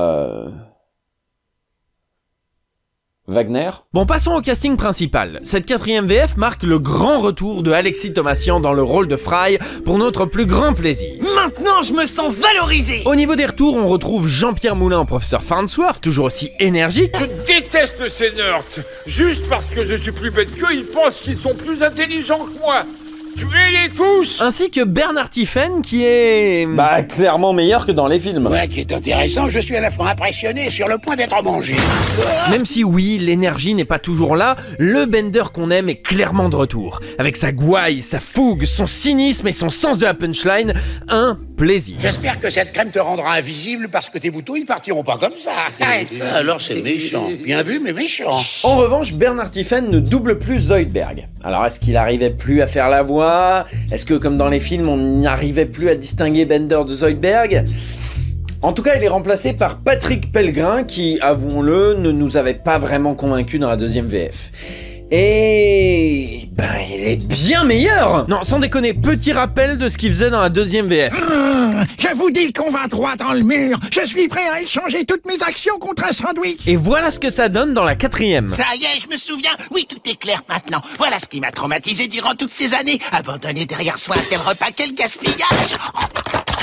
Wagner. Bon, passons au casting principal. Cette 4e VF marque le grand retour de Alexis Thomasian dans le rôle de Fry pour notre plus grand plaisir. Maintenant, je me sens valorisé. Au niveau des retours, on retrouve Jean-Pierre Moulin en professeur Farnsworth, toujours aussi énergique. Je déteste ces nerds. Juste parce que je suis plus bête qu'eux, ils pensent qu'ils sont plus intelligents que moi. Tuez-les tous! Ainsi que Bernard Tiphaine qui est... Bah, clairement meilleur que dans les films. Ouais, qui est intéressant, je suis à la fois impressionné et sur le point d'être mangé. Même si oui, l'énergie n'est pas toujours là, le Bender qu'on aime est clairement de retour. Avec sa gouaille, sa fougue, son cynisme et son sens de la punchline, un plaisir. J'espère que cette crème te rendra invisible parce que tes boutons ils partiront pas comme ça. Alors c'est méchant. Bien vu, mais méchant. En revanche, Bernard Tiphaine ne double plus Zoidberg. Alors est-ce qu'il arrivait plus à faire la voix? Est-ce que comme dans les films, on n'arrivait plus à distinguer Bender de Zoidberg? En tout cas, il est remplacé par Patrick Pelgrin qui, avouons-le, ne nous avait pas vraiment convaincus dans la 2e VF. Et... ben, il est bien meilleur! Non, sans déconner, petit rappel de ce qu'il faisait dans la 2e VF. Je vous dis qu'on va droit dans le mur. Je suis prêt à échanger toutes mes actions contre un sandwich. Et voilà ce que ça donne dans la 4e. Ça y est, je me souviens. Oui, tout est clair maintenant. Voilà ce qui m'a traumatisé durant toutes ces années. Abandonné derrière soi, quel repas, quel gaspillage.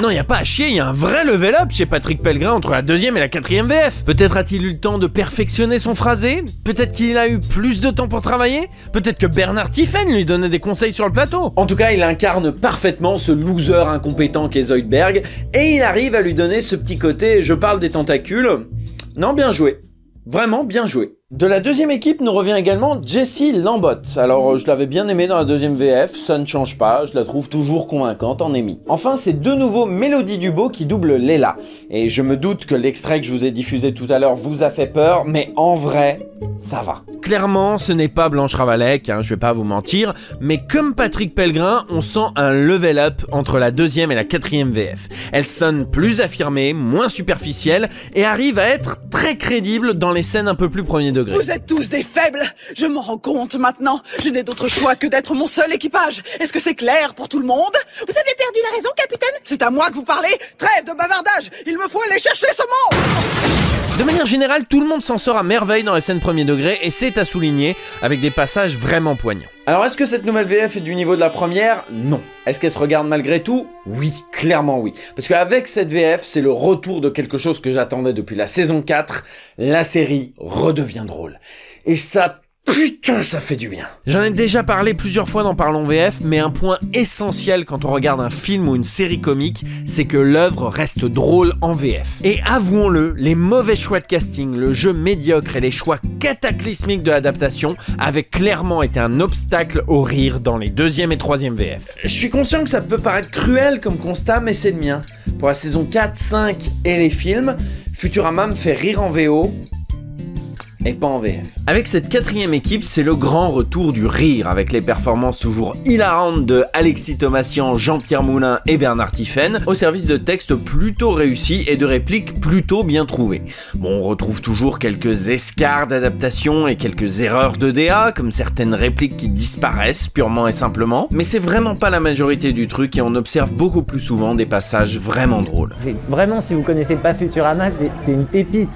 Non, y a pas à chier, y a un vrai level up chez Patrick Pelgrin entre la 2e et la 4e VF. Peut-être a-t-il eu le temps de perfectionner son phrasé? Peut-être qu'il a eu plus de temps pour travailler? Peut-être que Bernard Tiphaine lui donnait des conseils sur le plateau? En tout cas, il incarne parfaitement ce loser incompétent qu'est Zoidberg, et il arrive à lui donner ce petit côté « je parle des tentacules ». Non, bien joué. Vraiment bien joué. De la 2e équipe nous revient également Jessie Lambot. Alors je l'avais bien aimé dans la 2e VF, ça ne change pas, je la trouve toujours convaincante en Amy. Enfin, c'est de nouveau Mélodie Dubo qui double Léla. Et je me doute que l'extrait que je vous ai diffusé tout à l'heure vous a fait peur, mais en vrai, ça va. Clairement, ce n'est pas Blanche Ravalec, je vais pas vous mentir, mais comme Patrick Pelgrin, on sent un level up entre la 2e et la 4e VF. Elle sonne plus affirmée, moins superficielle, et arrive à être très crédible dans les scènes un peu plus premier degré. Vous êtes tous des faibles. Je m'en rends compte maintenant. Je n'ai d'autre choix que d'être mon seul équipage. Est-ce que c'est clair pour tout le monde? Vous avez perdu la raison, capitaine? C'est à moi que vous parlez. Trêve de bavardage. Il me faut aller chercher ce monde. De manière générale, tout le monde s'en sort à merveille dans les scènes premier degré et c'est à souligner avec des passages vraiment poignants. Alors est-ce que cette nouvelle VF est du niveau de la première? Non. Est-ce qu'elle se regarde malgré tout? Oui, clairement oui. Parce qu'avec cette VF, c'est le retour de quelque chose que j'attendais depuis la saison 4. La série redevient drôle. Et ça... putain, ça fait du bien. J'en ai déjà parlé plusieurs fois dans Parlons VF, mais un point essentiel quand on regarde un film ou une série comique, c'est que l'œuvre reste drôle en VF. Et avouons-le, les mauvais choix de casting, le jeu médiocre et les choix cataclysmiques de l'adaptation avaient clairement été un obstacle au rire dans les 2e et 3e VF. Je suis conscient que ça peut paraître cruel comme constat, mais c'est le mien. Pour la saison 4, 5 et les films, Futurama me fait rire en VO, et pas en VF. Avec cette 4e équipe, c'est le grand retour du rire, avec les performances toujours hilarantes de Alexis Thomasian, Jean-Pierre Moulin et Bernard Tiphaine, au service de textes plutôt réussis et de répliques plutôt bien trouvées. Bon, on retrouve toujours quelques escarres d'adaptation et quelques erreurs de DA, comme certaines répliques qui disparaissent purement et simplement, mais c'est vraiment pas la majorité du truc et on observe beaucoup plus souvent des passages vraiment drôles. Vraiment, si vous connaissez pas Futurama, c'est une pépite.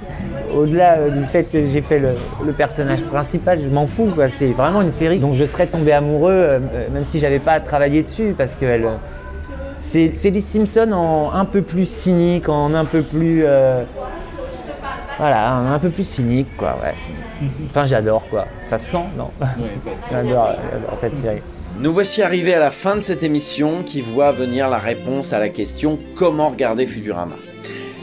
Au-delà du fait que j'ai fait le personnage principal, je m'en fous, quoi. C'est vraiment une série dont je serais tombé amoureux, même si j'avais pas à travailler dessus, parce que c'est les Simpsons en un peu plus cynique, en un peu plus... voilà, un peu plus cynique, quoi, ouais. Enfin, j'adore, quoi. Ça se sent, non? J'adore cette série. Nous voici arrivés à la fin de cette émission qui voit venir la réponse à la question « Comment regarder Futurama ?»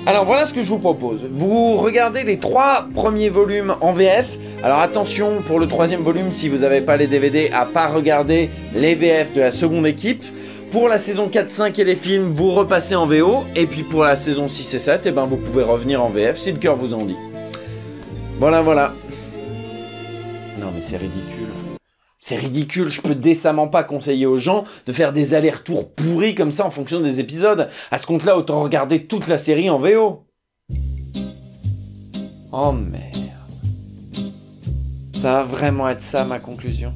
Alors voilà ce que je vous propose. Vous regardez les 3 premiers volumes en VF. Alors attention pour le 3e volume, si vous n'avez pas les DVD, à pas regarder les VF de la seconde équipe. Pour la saison 4, 5 et les films, vous repassez en VO. Et puis pour la saison 6 et 7, eh ben, vous pouvez revenir en VF si le cœur vous en dit. Voilà. Non mais c'est ridicule. C'est ridicule, je peux décemment pas conseiller aux gens de faire des allers-retours pourris comme ça en fonction des épisodes. À ce compte-là, autant regarder toute la série en VO. Oh merde. Ça va vraiment être ça ma conclusion?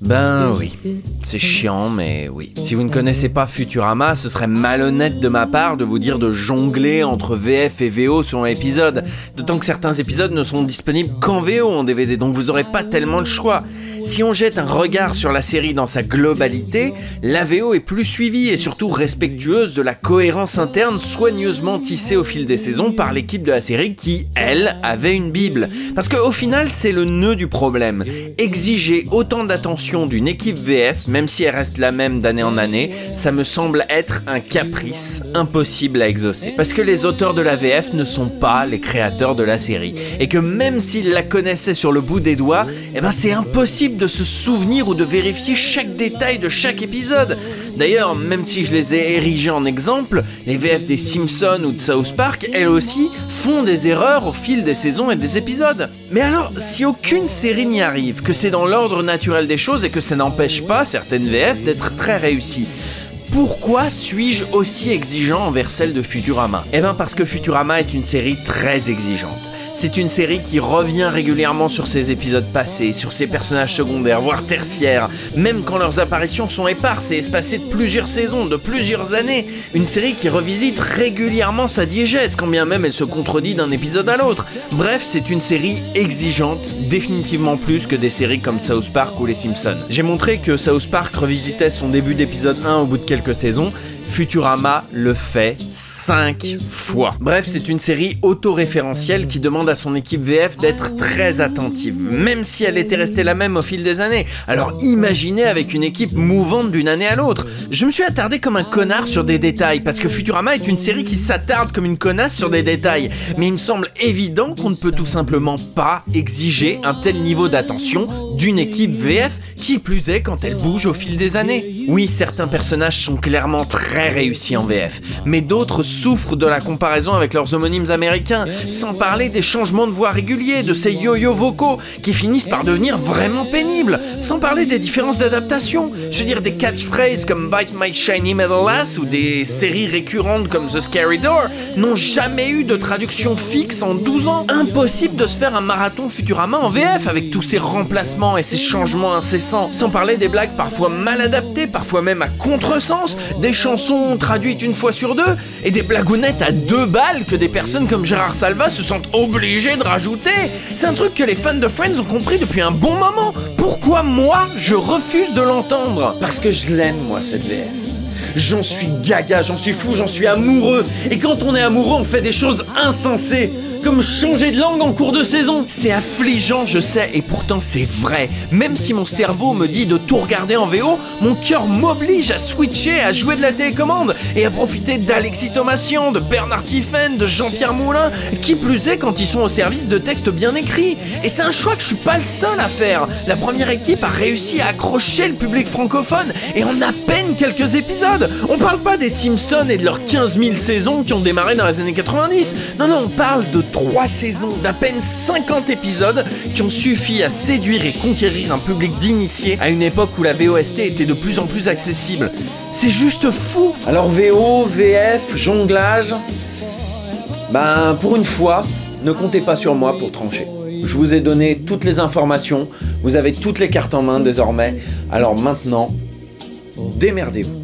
Ben oui, c'est chiant mais oui. Si vous ne connaissez pas Futurama, ce serait malhonnête de ma part de vous dire de jongler entre VF et VO sur un épisode. D'autant que certains épisodes ne sont disponibles qu'en VO en DVD, donc vous n'aurez pas tellement le choix. Si on jette un regard sur la série dans sa globalité, la VO est plus suivie et surtout respectueuse de la cohérence interne soigneusement tissée au fil des saisons par l'équipe de la série qui, elle, avait une bible. Parce qu'au final, c'est le nœud du problème. Exiger autant d'attention d'une équipe VF, même si elle reste la même d'année en année, ça me semble être un caprice impossible à exaucer. Parce que les auteurs de la VF ne sont pas les créateurs de la série. Et que même s'ils la connaissaient sur le bout des doigts, eh ben c'est impossible de se souvenir ou de vérifier chaque détail de chaque épisode. D'ailleurs, même si je les ai érigés en exemple, les VF des Simpsons ou de South Park, elles aussi, font des erreurs au fil des saisons et des épisodes. Mais alors, si aucune série n'y arrive, que c'est dans l'ordre naturel des choses et que ça n'empêche pas certaines VF d'être très réussies, pourquoi suis-je aussi exigeant envers celle de Futurama? Eh ben parce que Futurama est une série très exigeante. C'est une série qui revient régulièrement sur ses épisodes passés, sur ses personnages secondaires, voire tertiaires, même quand leurs apparitions sont éparses et espacées de plusieurs saisons, de plusieurs années. Une série qui revisite régulièrement sa diégèse, quand bien même elle se contredit d'un épisode à l'autre. Bref, c'est une série exigeante, définitivement plus que des séries comme South Park ou les Simpsons. J'ai montré que South Park revisitait son début d'épisode 1 au bout de quelques saisons. Futurama le fait 5 fois. Bref, c'est une série autoréférentielle qui demande à son équipe VF d'être très attentive, même si elle était restée la même au fil des années. Alors imaginez avec une équipe mouvante d'une année à l'autre. Je me suis attardé comme un connard sur des détails, parce que Futurama est une série qui s'attarde comme une connasse sur des détails. Mais il me semble évident qu'on ne peut tout simplement pas exiger un tel niveau d'attention d'une équipe VF, qui plus est quand elle bouge au fil des années. Oui, certains personnages sont clairement très réussis en VF, mais d'autres souffrent de la comparaison avec leurs homonymes américains, sans parler des changements de voix réguliers, de ces yo-yo vocaux qui finissent par devenir vraiment pénibles, sans parler des différences d'adaptation. Je veux dire, des catchphrases comme Bite My Shiny Metal Ass ou des séries récurrentes comme The Scary Door n'ont jamais eu de traduction fixe en 12 ans. Impossible de se faire un marathon Futurama en VF avec tous ces remplacements et ces changements incessants, sans parler des blagues parfois mal adaptées, parfois même à contresens, des chansons traduites une fois sur deux, et des blagounettes à 2 balles que des personnes comme Gérard Salva se sentent obligés de rajouter. C'est un truc que les fans de Friends ont compris depuis un bon moment. Pourquoi moi, je refuse de l'entendre? Parce que je l'aime, moi, cette VF. J'en suis gaga, j'en suis fou, j'en suis amoureux. Et quand on est amoureux, on fait des choses insensées, comme changer de langue en cours de saison. C'est affligeant, je sais, et pourtant c'est vrai. Même si mon cerveau me dit de tout regarder en VO, mon cœur m'oblige à switcher, à jouer de la télécommande et à profiter d'Alexis Thomasian, de Bernard Tiphaine, de Jean-Pierre Moulin, qui plus est quand ils sont au service de textes bien écrits. Et c'est un choix que je suis pas le seul à faire. La première équipe a réussi à accrocher le public francophone, et en à peine quelques épisodes. On parle pas des Simpsons et de leurs 15 000 saisons qui ont démarré dans les années 90. Non, on parle de 3 saisons, d'à peine 50 épisodes qui ont suffi à séduire et conquérir un public d'initiés à une époque où la VOST était de plus en plus accessible. C'est juste fou. Alors VO, VF, jonglage... Ben, pour une fois, ne comptez pas sur moi pour trancher. Je vous ai donné toutes les informations, vous avez toutes les cartes en main désormais, alors maintenant, démerdez-vous.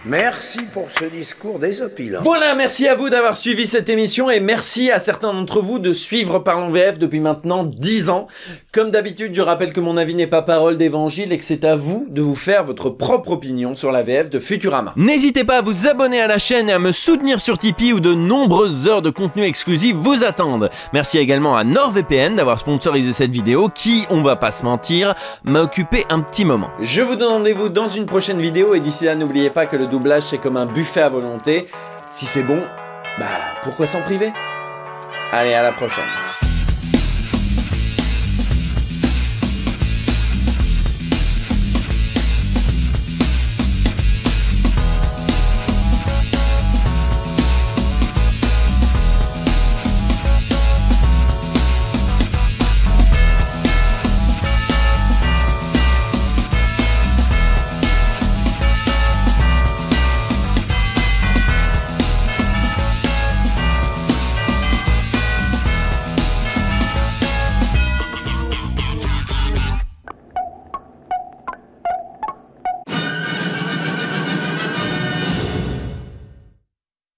Merci pour ce discours désopilant. Voilà, merci à vous d'avoir suivi cette émission et merci à certains d'entre vous de suivre Parlons VF depuis maintenant 10 ans. Comme d'habitude, je rappelle que mon avis n'est pas parole d'évangile et que c'est à vous de vous faire votre propre opinion sur la VF de Futurama. N'hésitez pas à vous abonner à la chaîne et à me soutenir sur Tipeee où de nombreuses heures de contenu exclusif vous attendent. Merci également à NordVPN d'avoir sponsorisé cette vidéo qui, on va pas se mentir, m'a occupé un petit moment. Je vous donne rendez-vous dans une prochaine vidéo et d'ici là, n'oubliez pas que le doublage c'est comme un buffet à volonté. Si c'est bon, bah pourquoi s'en priver? Allez, à la prochaine.